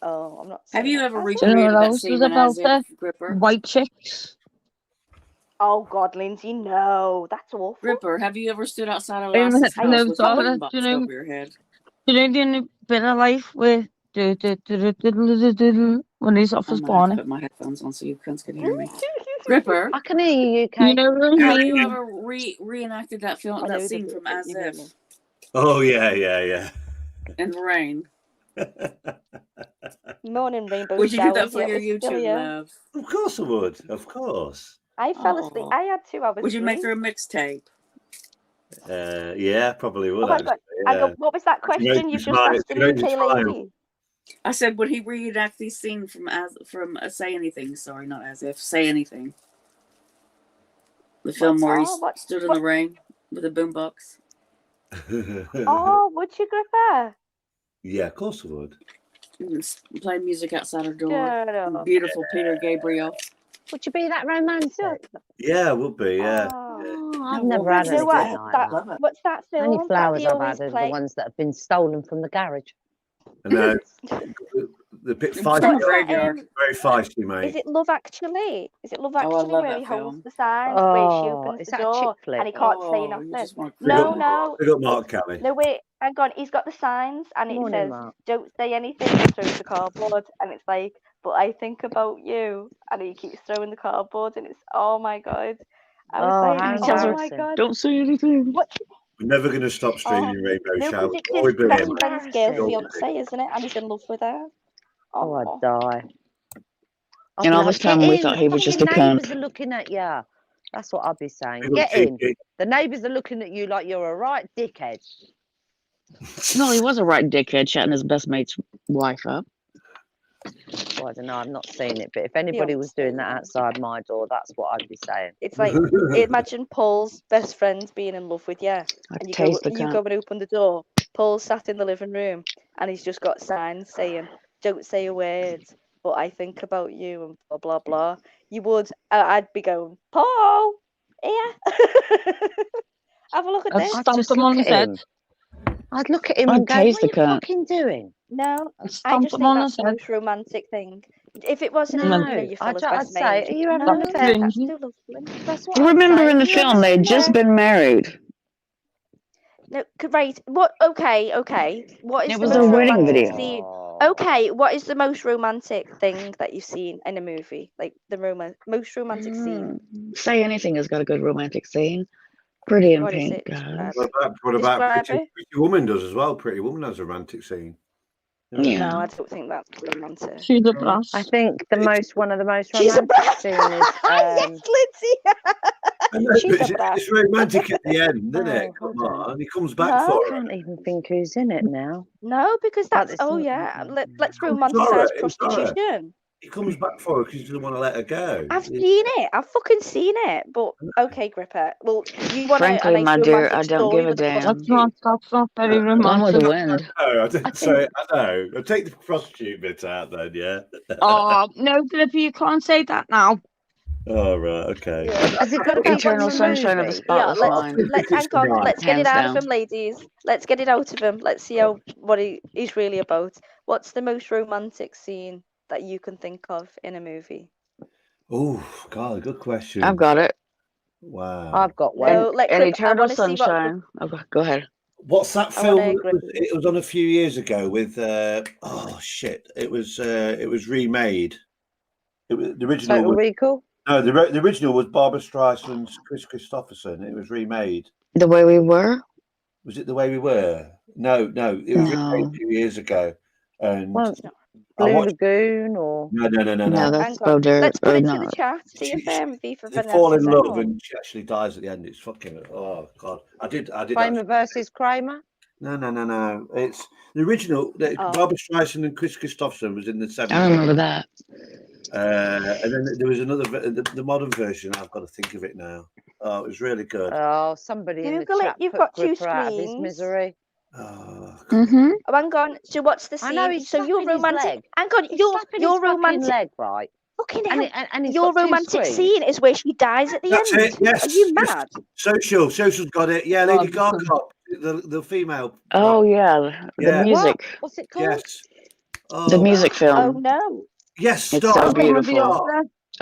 Oh, I'm not. Have saying you that. ever As if. Do you know recreated what that else was scene in about As the If, Gripper? white chicks? Oh God, Lindsay, no, that's awful. Gripper, have you ever stood outside a I lass's never house with a saw boom that. box Do you know? over your head? Do you know the only bit of life where when he's off I his might have to bonnet? put my headphones on so you cunts can hear me. Gripper, I can hear you, You UK. know what I have you mean? ever reenacted that film, I that know scene the from bit that As you mean. If Oh yeah. in the rain? Morning, rainbow Would you do that showers. for Yeah, your we're still YouTube, here. love? Of course I would. Of course. I fell asleep. Oh. I had 2 hours Would you make sleep. her a mixtape? Yeah, probably would Oh my actually. God. I Yeah. go, what was that If you question don't you've just smile- asked if the you don't UK smile. lady? I said, would he reenact these scenes from Say Anything? Sorry, not As If. Say Anything. The film where he stood in the rain with a boombox. Oh, would you, Gripper? Yeah, of course I would. Play music outside her door. Shut up. Beautiful Peter Gabriel. Would you be that romantic? Yeah, it would be. Yeah. Oh, I've No, never well, had You know anything what? like that. What's that film? Only flowers that I've always had are play? the ones that have been stolen from the garage. I know. The bit From feisty. the What's that, graveyard. Very feisty, mate. Is it Love Actually? Is it Love I Actually love where that he film. holds the signs, where she Oh, opens is the that a chick door flick? and he can't say You nothing? just want to No, creep no. Big up Mark Kelly. No, wait, hang on. He's got the signs and it Morning, says, Mark. don't say anything, and throws the cardboard. And it's like, but I think about you. And he keeps throwing the cardboard and it's, oh my God. I was saying, how oh my embarrassing. god. Don't say anything. What? We're never going to stop streaming Rainbow No, Shower. because Glory it's be his him. best friend's girl's Embarrassing. fiance, isn't it? And he's in love with her. Oh, I'd Oh. die. I'd And be all like, this time get we in, thought the he was just fucking a neighbours cunt. are looking at you. That's what I'd be saying. Big up, Get in. Cheeky. The neighbours are looking at you like you're a right dickhead. No, he was a right dickhead chatting his best mate's wife up. Well, I don't know, I've not seen it, but if anybody was doing that outside my door, that's what I'd be saying. It's like, imagine Paul's best friend being in love with you, I and you taste the go cunt. and open the door. Paul's sat in the living room, and he's just got signs saying, "Don't say a word, but I think about you," and blah blah blah. You would, I'd be going, Paul, here, have a look at this. I'd just look at him. I'd look at him I'd and go, taste what the are you cunt. fucking doing? No, I just think that's the most romantic thing. If it wasn't, No, your fella's I'd best say, mate, are you having no, an affair? that's too lovely. That's what I'd Remember say. in the Are you film having they an had just affair? been married. No, right. What? Okay. What is It the was most their wedding romantic video. scene? Okay, what is the most romantic thing that you've seen in a movie? Like the most romantic scene. Say Anything has got a good romantic scene. Pretty in What is Pink it? does. What about Describe Pretty Woman does as well? Pretty Woman has a romantic scene. Yeah. No, I don't think that's romantic. She's a brass. I think one of the most She's a romantic brass. scenes is Yes, Lindsay. She's a brass. It's romantic at the end, isn't it? Oh, Come hold on. on, he comes back No. for I her. can't even think who's in it now. No, because that's it's not- let's sorry, romanticize I'm sorry. prostitution. He comes back for her because he doesn't want to let her go. I've seen it. I've fucking seen it. But okay, Gripper. Well, you want a Frankly, nice my dear, romantic I don't story give a with a damn. prostitute. That's not very romantic. Gone with the wind. No, I didn't say. I know. I'll take the prostitute bit out then. Yeah. Oh no, Cliffy, you can't say that now. Oh right. Okay. Has it got to be Eternal from a Sunshine of the movie? Spotless Mind. Let's hang on. Let's get it Hands out down. of him, ladies. Let's get it out of him. Let's see what he's really about. What's the most romantic scene that you can think of in a movie? Oh God, good question. I've got it. Wow. I've got one. No, let In Grip, I Eternal want to see what. Sunshine. Okay, go ahead. What's that I film? wanna agree. It was on a few years ago with. Oh shit! It was remade. It was the original. Total Recall? No, the original was Barbara Streisand's Chris Christopherson. It was remade. The Way We Were. Was it The Way We Were? No, it was remade a few years ago. And Well, Blue Lagoon or no. No, that's Hang on. Dirt. Let's put Or it to not. the chat. See if Viva They fall in Vanessa love said. and she actually dies at the end. It's fucking God. I did Kramer versus Kramer? No. It's the original. Barbara Streisand and Chris Christopherson was in the 70s. I remember that. And then there was another, the modern version. I've got to think of it now. Oh, it was really good. Oh, somebody in the Google it. chat You've put got two Gripper out of his screens. misery. Oh, Mm-hmm. Oh, hang on. So what's the scene? I know, he's so your slapping his romantic. leg. Hang on. He's Your slapping his romantic. fucking leg, right? Fucking And hell. and he's Your got two romantic screens. scene is where she dies at the That's end. it. Yes. Are you yes. mad? Social's got it. Yeah, Lady Gaga, the female. Oh yeah, the Yeah. music. What's it called? Yes. The music film. Oh no. Yes, It's Star. so beautiful.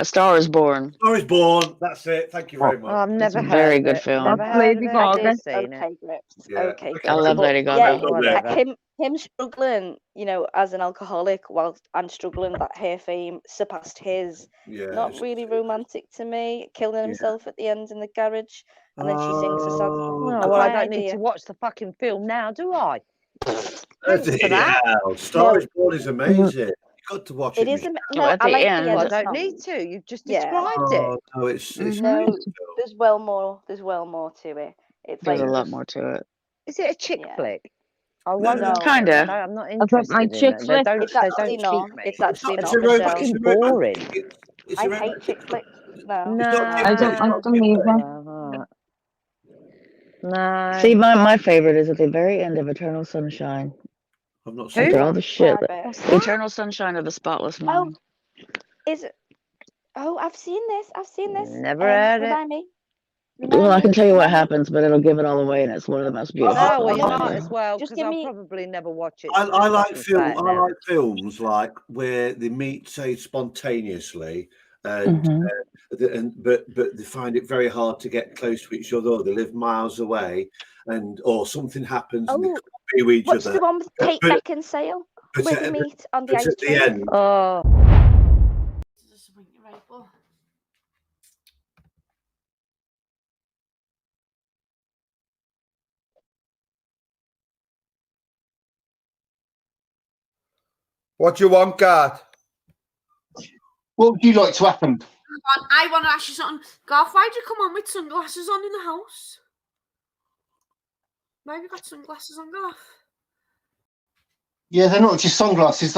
A Star Is Born. Star Is Born. That's it. Thank you very much. Oh, I've never It's a heard very of good it. film. Never heard of it. I've seen it. Okay, Grips. Yeah. Okay, I Grips. love But Lady yeah, Gaga. Whatever. him struggling, as an alcoholic and struggling that her fame surpassed his. Yeah. Not really romantic to me. Killing himself at the end in the garage, and then she sings a sad. Oh, Not well, I my don't need idea. to watch the fucking film now, do I? Bloody for that. hell. Star Is Born is amazing. You've got to watch it. It is. Michelle. No, at I the like end. the end. Well, I It's don't not- need to. You've just Yeah. described it. Oh, no, it's No, great. there's well more. There's well more to it. It's There's like a lot more to it. Is it a chick Yeah. flick? I won't No. watch it. Kinda. I'm not my interested in chick it. They flick. don't, It's they actually don't not. keep me. It's actually They're not. fucking Michelle. boring. It's I a hate romantic- chick flicks. No. No. I don't like them either. No. See, my favorite is at the very end of Eternal Sunshine. I've not seen After it. all the shit. Describe it. Eternal Sunshine of the Spotless Mind. Is it? Oh, I've seen this. Never heard it. Remind me. Well, I can tell you what happens, but it'll give it all away, and it's one of the most beautiful No, well, films you ever. might as well, Just because give I'll me- probably never watch it. I so I'm like not film. gonna say it I now. like films like where they meet, say, spontaneously, and Mhm. but they find it very hard to get close to each other. Or they live miles away, or something happens and they Oh, can't be with each what's other. the one with Kate But- Beckinsale? but Where at they the- meet on the but ice at the cream? end, Oh. What do you want, Gart? What would you like to happen? I want to ask you something. Garth, why'd you come on with sunglasses on in the house? Why have you got sunglasses on, Garth? Yeah, they're not just sunglasses.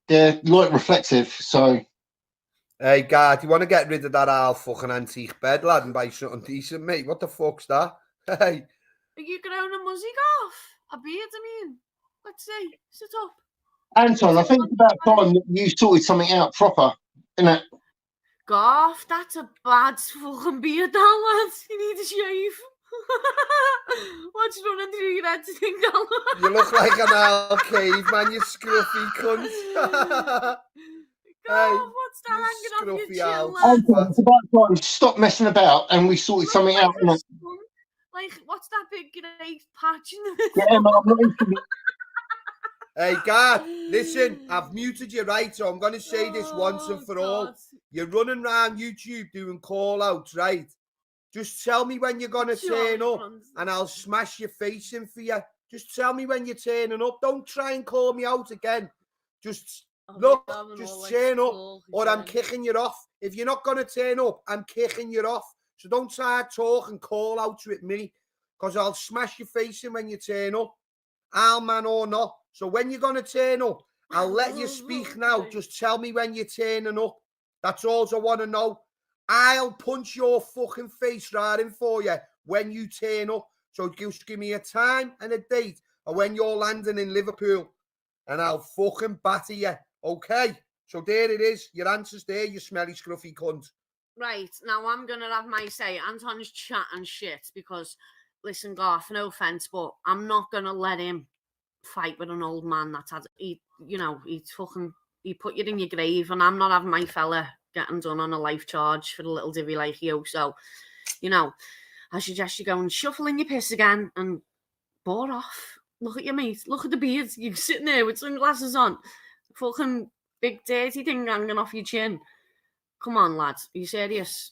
They're light reflective. So, Hey, Gart, you want to get rid of that old fucking antique bed, lad, and buy something decent, mate? What the fuck's that? Hey. Are you growing a muzzy, Garth? A beard, I mean. Let's see. Sit up. Anton, I think it's about time that you sorted something out proper, isn't it? Garth, that's a bad fucking beard, that lad. You need a shave. What's running through your head to think that? You look like an old caveman, you scruffy cunt. Garth, what's that hanging off your chin, lad? Anton, it's about time. Stop messing about, and we sorted something out. Innit? Like, what's that big grey patch in the Yeah, Emma, I'm not into it. Hey, Gart, listen, I've muted you, right? So I'm going to say this once and for all. You're running around YouTube doing call-outs, right? Just tell me when you're going to turn up and I'll smash your face in for you. Just tell me when you're turning up. Don't try and call me out again. Just, look, just turn up or I'm kicking you off. If you're not going to turn up, I'm kicking you off. So don't try to talk and call outs with me because I'll smash your face in when you turn up. Owl man or not. So when you're going to turn up, I'll let you speak now. Just tell me when you're turning up. That's all I want to know. I'll punch your fucking face right in for you when you turn up. So just give me a time and a date of when you're landing in Liverpool and I'll fucking batter you. Okay? So there it is. Your answer's there, you smelly scruffy cunt. Right, now I'm going to have my say. Anton's chatting shit because, listen, Garth, no offence, but I'm not going to let him fight with an old man that's had, he put you in your grave, and I'm not having my fella getting done on a life charge for a little divvy like you. So, I suggest you go and shuffle in your piss again and bore off. Look at your mate. Look at the beard. You're sitting there with sunglasses on. Fucking big dirty thing hanging off your chin. Come on, lads. Are you serious?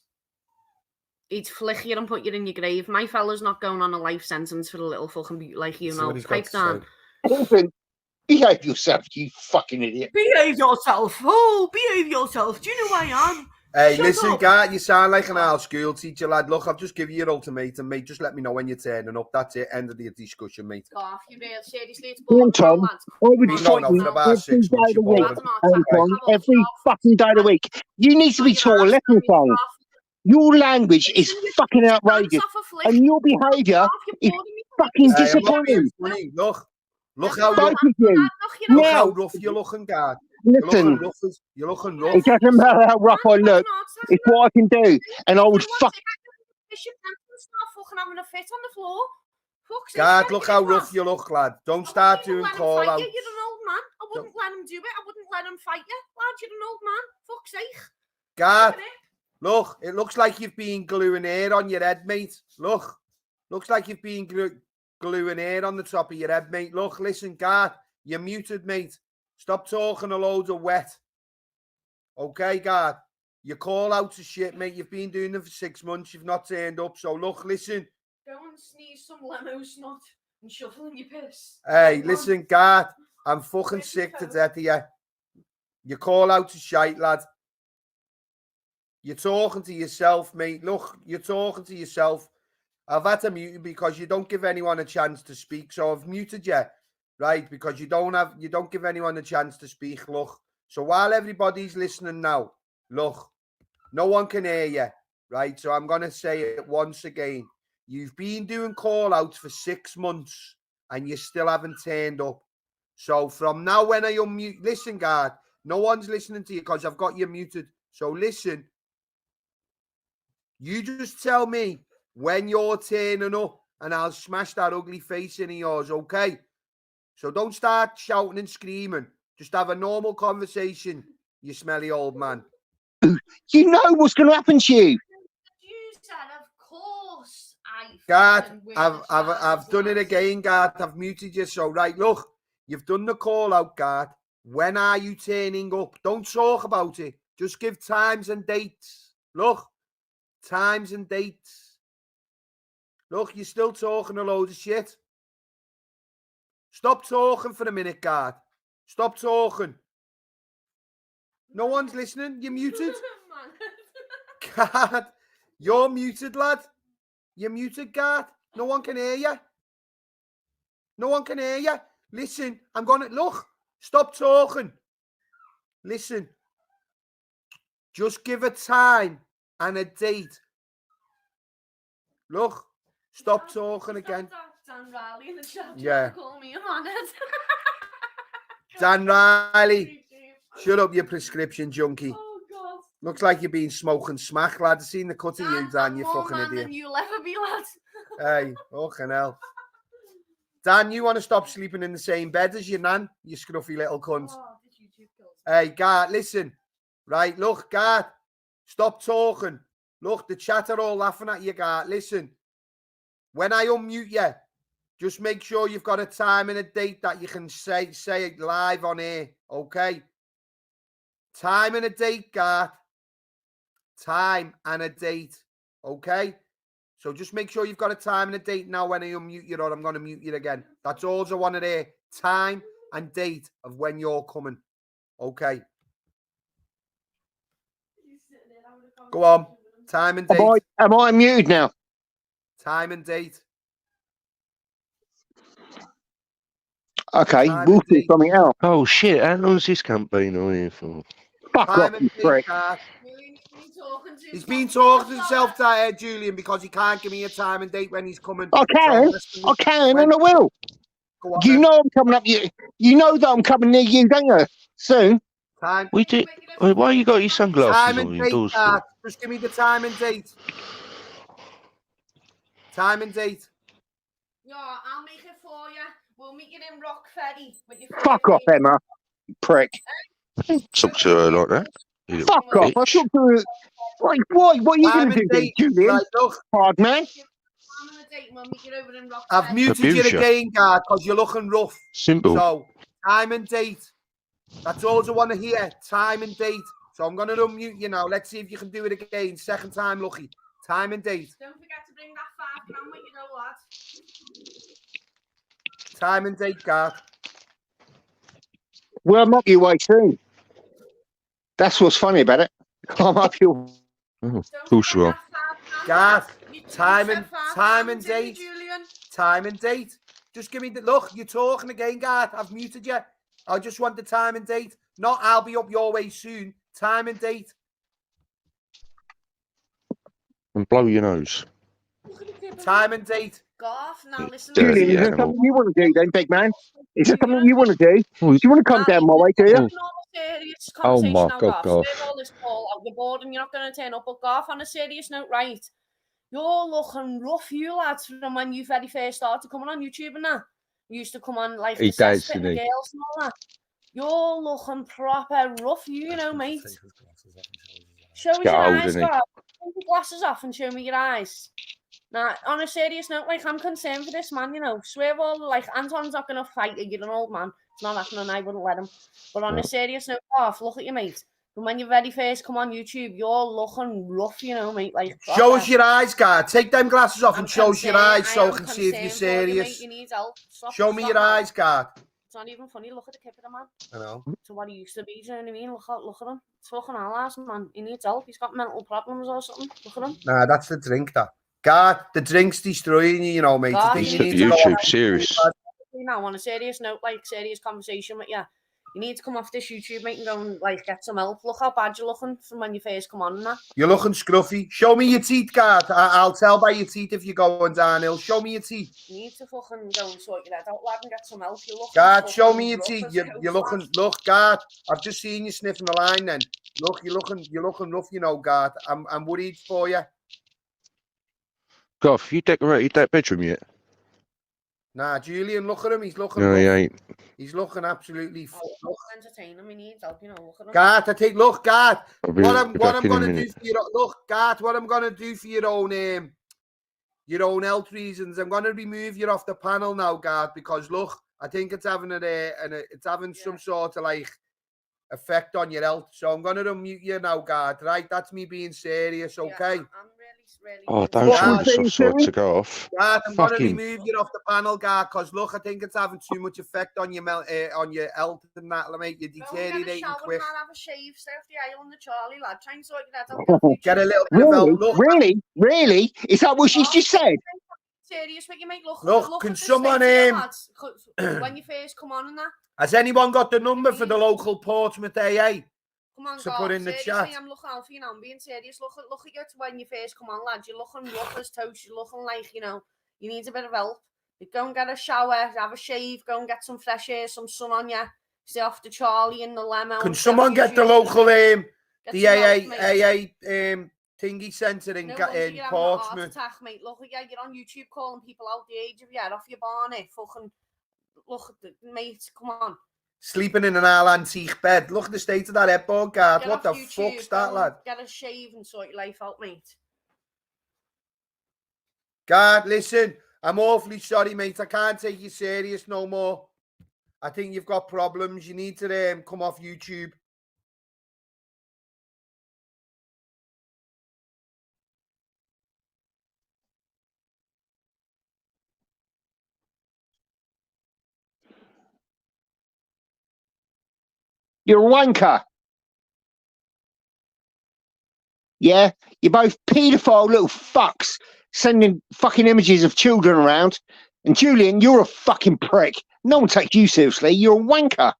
He'd flick you and put you in your grave. My fella's not going on a life sentence for a little fucking beauty like you know. Pipe down. Listen, behave yourself, you fucking idiot. Behave yourself. Oh, behave yourself. Do you know who I am? Hey, Shut listen, up. Gart, you sound like an old school teacher, lad. Look, I've just given you your ultimatum, mate. Just let me know when you're turning up. That's it. End of the discussion, mate. Garth, you real seriously, it's boring now, Anton, lads. I would Been fight going on you for about every 6 day months, of you the week, bored. Anton, every fucking day of the week. You need to be taught a lesson, son. Your language is fucking outrageous, and your behaviour is fucking Hey, I'm not being disappointing. funny. Look how Both rough, of you. look how Now, rough you're looking, Gart. listen, You're looking it rough. doesn't matter how rough I look. It's what I can do, and I would fuck. Not fucking having a fit on the floor. Fuck's sake, Gart, get look it, how get rough off. you look, lad. Don't I start wouldn't doing let him call fight outs. you. You're an old man. I wouldn't let him do it. I wouldn't let him fight you. Lad, you're an old man. Fuck's sake. Gart, look, it looks like you've been gluing hair on your head, mate. Look, looks like you've been gluing hair on the top of your head, mate. Look, listen, Gart, you're muted, mate. Stop talking a load of wet. Okay, Gart? Your call outs of shit, mate. You've been doing them for 6 months. You've not turned up. So look, listen. Go and sneeze some lemo snot and shuffle in your piss. Hey, listen, Gart. I'm fucking sick to death of you. Your call outs of shite, lad. You're talking to yourself, mate. Look, you're talking to yourself. I've had to mute you because you don't give anyone a chance to speak. So I've muted you, right? Because you don't give anyone a chance to speak. Look. So while everybody's listening now, look, no one can hear you, right? So I'm going to say it once again. You've been doing call outs for 6 months and you still haven't turned up. So from now when I unmute, listen, Gart, no one's listening to you because I've got you muted. So listen, you just tell me when you're turning up and I'll smash that ugly face in yours, okay? So don't start shouting and screaming. Just have a normal conversation, you smelly old man. You know what's going to happen to you. You said, of course, Gart, I've done it again, Gart. I've muted you. So, right, look, you've done the call out, Gart. When are you turning up? Don't talk about it. Just give times and dates. Look, times and dates. Look, you're still talking a load of shit. Stop talking for a minute, Gart. Stop talking. No one's listening. You're muted. Gard, you're muted, lad. You're muted, Gard. No one can hear you. No one can hear you. Listen, I'm going to... Look, stop talking. Listen. Just give a time and a date. Look, stop talking again. Dan Riley in the chat. Yeah. Call me a man. Dan Riley, shut up, you prescription junkie. Oh, God. Looks like you've been smoking smack, lad. I've seen the cut of you, Dan, you more fucking man idiot. than you'll ever be, lad. Hey, fucking hell. Dan, you want to stop sleeping in the same bed as your nan, you scruffy little cunt. Oh, this YouTube kills me. Hey, Gart, listen. Right, look, Gart, stop talking. Look, the chat are all laughing at you, Gart. Listen, when I unmute you, just make sure you've got a time and a date that you can say it live on air, okay? Time and a date, Gart. Time and a date, okay? So just make sure you've got a time and a date now when I unmute you, or I'm going to mute you again. That's all I want to hear. Time and date of when you're coming, okay? Go on. Time and date. Am I muted now? Time and date. Okay, Time we'll and see date. something else. Oh shit! How long's this cunt been on here for? Fuck Time off, and you date, prick. Gart. Talking to He's been talking to himself, Julian, because he can't give me a time and date when he's coming. I can, and I will. Go on, You then. know I'm coming up. You know that I'm coming near you, don't you? Soon. Time. We did. Why you got your sunglasses Time on and indoors date, for? Gart. Just give me the time and date. Time and date. Yeah, I'll make it for you. We'll meet you in Rock Ferry with your Fuck off, Emma. Prick. Talk to her like that. You little Fuck off. I bitch. talk to her. Like, what are you Time going to and do, date. Julian? Right, look. Hard man. I'm on a date. We'll meet you over in Rock I've Ferry. muted you Abuse you. again, Gart, because you're looking rough. Simple. So, time and date. That's all I want to hear. Time and date. So I'm going to unmute you now. Let's see if you can do it again. Second time lucky. Time and date. Don't forget to bring that 5 grand with you, though, lad. Time and date, Gart. Well, I'm up your way soon. That's what's funny about it. I'm up your. Oh, of course you are. Gart. Time and date. Julian. Time and date. Just give me the look. You're talking again, Gart. I've muted you. I just want the time and date. Not I'll be up your way soon. Time and date. And blow your nose. Time and date. Garth, now listen. Dirty Julian, is there animal. something you want to do then, big man? Is there something you want to do? Do you want to come down my way, do you? Serious Oh conversation my now, God, Garth. Garth. Save all this call out the board and you're not going to turn up. But Garth, on a serious note, right? You're looking rough, you lads, from when you very first started coming on YouTube and that. You used to come on like He the does, cesspit and the didn't he? girls and all that. You're looking proper rough, you know, mate. Show us Get your old, eyes, isn't he? Garth. Take your glasses off and show me your eyes. Now, on a serious note, like, I'm concerned for this man, you know. Swear all, like, Anton's not going to fight you. You're an old man. It's not happening. I wouldn't let him. But on a serious note, Garth, look at you, mate. From when you very first come on YouTube, you're looking rough, you know, mate. Like, Show us your eyes, Gart. Take them glasses off and show us your eyes so I can see if you're concerned for you, mate. serious. You need help. Show me your eyes, Gart. It's not even funny. Look at the kid of the man. I know. To what he used to be, do you know what I mean? Look at him. It's fucking ass, man. He needs help. He's got mental problems or something. Look at him. Nah, that's the drink, that. Gart, the drink's destroying you, you know, mate. Garth, You It's need the to go YouTube off. serious. Now, on a serious note, like, serious conversation with you. You need to come off this YouTube, mate, and go and, like, get some help. Look how bad you're looking from when you first come on and that. You're looking scruffy. Show me your teeth, Gart. I'll tell by your teeth if you're going downhill. Show me your teeth. You need to fucking go and sort your head out, lad, and get some help. You're looking Gart, show fucking me your rough teeth. as You're hell, looking. lad. Look, Gart. I've just seen you sniffing the line. Then look, you're looking rough, you know, Gart. I'm worried for you. Goff, you decorated that bedroom yet? Nah, Julian, look at him. He's looking. No, he rough. ain't. He's looking absolutely. Entertain him. He needs help, you know. Look at him. Gart, I think. Look, Gart. I'll be What I'm back in a gonna do minute. for your look, Gart. What I'm gonna do for your own health reasons. I'm gonna remove you off the panel now, Gart, because look, I think it's having it's having some sort of like effect on your health. So I'm gonna unmute you now, Gart. Right? That's me being serious, okay? Yeah, I'm really really. Oh, don't say the soft side to go off. Garth, I'm going to Fucking. remove you off the panel, Garth, because look, I think it's having too much effect on your health and that, mate. You're deteriorating quick. Have a shave, stay off the aisle on the Charlie, lad. Try and sort your head out. Get a little bit of help. Look. Really? Is that what she's just said? Serious, but you make Look, can someone when you first come on and that. Has anyone got the number for the local Portsmouth AA? Come on, to put in the chat. I'm looking out for you now. I'm being serious. Look at you when you first come on, lad. You're looking rough as toast. You're looking like, you know, you need a bit of help. You go and get a shower, have a shave, go and get some fresh air, some sun on you. Stay off the Charlie and the lemon. Can someone get the local the AA thingy centre in Portsmouth? Attack, mate. Look at you, you're on YouTube calling people out the age of you, off your barney. Fucking look at the mate, come on. Sleeping in an all antique bed. Look at the state of that headboard, Garth. What the fuck's that, lad? Get a shave and sort your life out, mate. Garth, listen, I'm awfully sorry, mate. I can't take you serious no more. I think you've got problems. You need to come off YouTube. You're a wanker. Yeah, you're both paedophile little fucks sending fucking images of children around. And Julian, you're a fucking prick. No one takes you seriously. You're a wanker.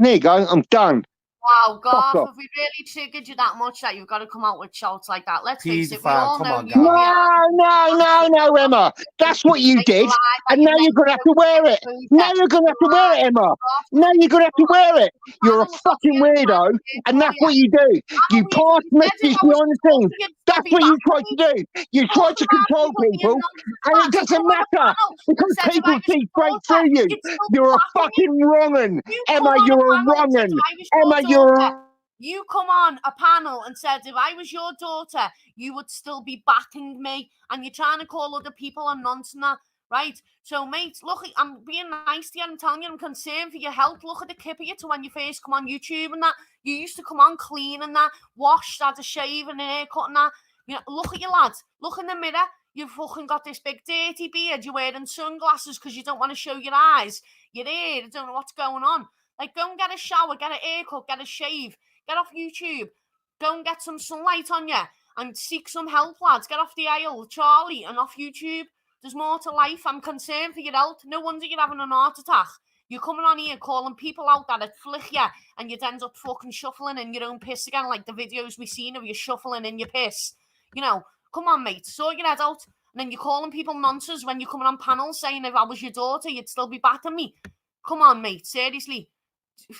There you go. I'm done. Wow, Garth, have we really triggered you that much that you've got to come out with shouts like that? Let's face it, we all know you. No, Emma. That's what you did. And now you're going to have to wear it. Now you're going to have to wear it, Emma. Now you're going to have to wear it. You're a fucking weirdo. And that's what you do. You pass messages behind the scenes. That's what you try to do. You try to control people. And it doesn't matter. Because people see straight through you. You're a fucking wrong'un. Emma, you're a wrong'un. Emma, you come on a panel and said if I was your daughter, you would still be backing me, and you're trying to call other people a nonsense, right? So, mate, look, I'm being nice to you. I'm telling you, I'm concerned for your health. Look at the kip of you to when you first come on YouTube and that. You used to come on clean and that, washed, had a shave and a haircut and that. You know, look at you, lads. Look in the mirror. You've fucking got this big dirty beard. You're wearing sunglasses because you don't want to show your eyes. Your ear. I don't know what's going on. Like, go and get a shower, get a haircut, get a shave, get off YouTube, go and get some sunlight on you and seek some help, lads. Get off the aisle, Charlie, and off YouTube. There's more to life. I'm concerned for your health. No wonder you're having an heart attack. You're coming on here calling people out that it flick you and you'd end up fucking shuffling in your own piss again, like the videos we've seen of you shuffling in your piss. You know, come on, mate, sort your head out. And then you're calling people nonsense when you're coming on panels saying if I was your daughter, you'd still be batting me. Come on, mate, seriously.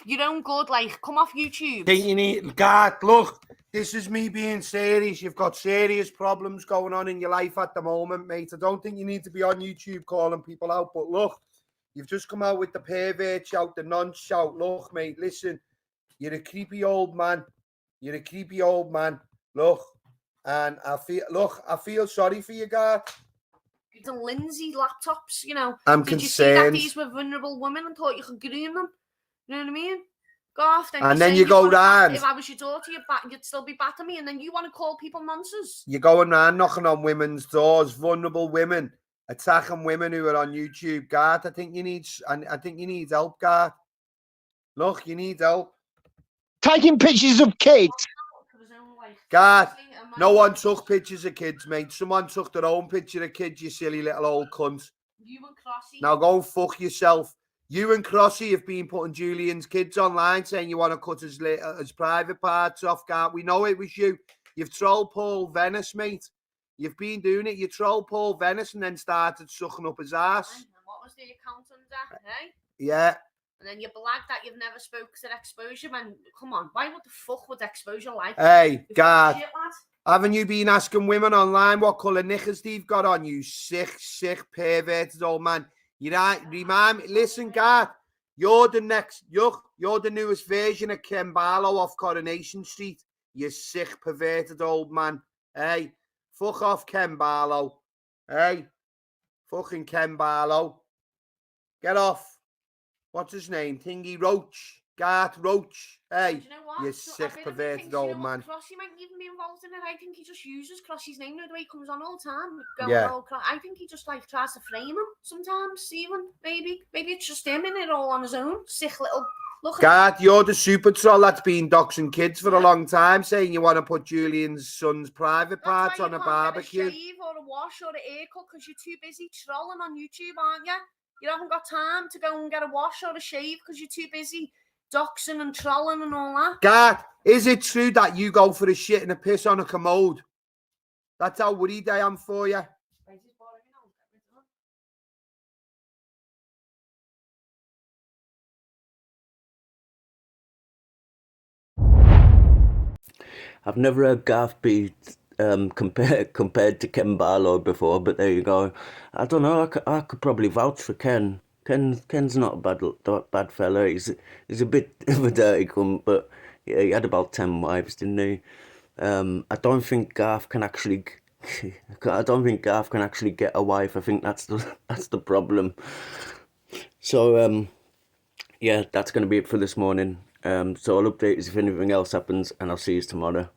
Your own good, like, come off YouTube. Think you need, God, look, this is me being serious. You've got serious problems going on in your life at the moment, mate. I don't think you need to be on YouTube calling people out, but look, you've just come out with the pervert shout, the nonce shout. Look, mate, listen, you're a creepy old man. You're a creepy old man. Look, and I feel sorry for you, God. The Lindsay laptops, you know. I'm Did concerned. You see that these were vulnerable women and thought you could groom them? You know what I mean? Go off, and then you go round. If I was your daughter, you'd still be batting me, and then you want to call people nonsense. You're going round knocking on women's doors, vulnerable women, attacking women who are on YouTube. Garth, I think you need help, Garth. Look, you need help. Taking pictures of kids. Garth, no one took pictures of kids, mate. Someone took their own picture of kids, you silly little old cunt. You and Crossy. Now go and fuck yourself. You and Crossy have been putting Julian's kids online saying you want to cut his private parts off, Garth. We know it was you. You've trolled Paul Venice, mate. You've been doing it. You trolled Paul Venice and then started sucking up his ass. And what was the account under, eh? Yeah. And then you blagged that you've never spoke to Exposure, man. Come on, why would the fuck would Exposure like? Hey, Garth, haven't you been asking women online what colour knickers they've got on, you sick, perverted old man? Remind me, listen, Garth, you're the newest version of Ken Barlow off Coronation Street, you sick, perverted old man. Hey, fuck off, Ken Barlow. Hey, fucking Ken Barlow. Get off. What's his name? Thingy Roach. Garth Roach, hey, Do you know what? you So sick, perverted old man. Crossy might even be involved in it. I think he just uses Crossy's name. You know the way he comes on all the time. Going, Yeah. oh, I think he just like tries to frame him sometimes, even. Maybe it's just him in it all on his own. Sick little... Look Garth, you're the super troll that's been doxing kids for a long time, saying you want to put Julian's son's private parts on a barbecue. Get a shave or a wash or a haircut because you're too busy trolling on YouTube, aren't you? You haven't got time to go and get a wash or a shave because you're too busy doxing and trolling and all that. Garth, is it true that you go for a shit and a piss on a commode? That's how worried I am for you. I've never heard Garth be compared to Ken Barlow before, but there you go. I don't know. I could probably vouch for Ken. Ken's not a bad fella. He's a bit of a dirty cunt, but yeah, he had about 10 wives, didn't he? I don't think Garth can actually. I don't think Garth can actually get a wife. I think that's the problem. So yeah, that's going to be it for this morning. So I'll update you if anything else happens, and I'll see you tomorrow.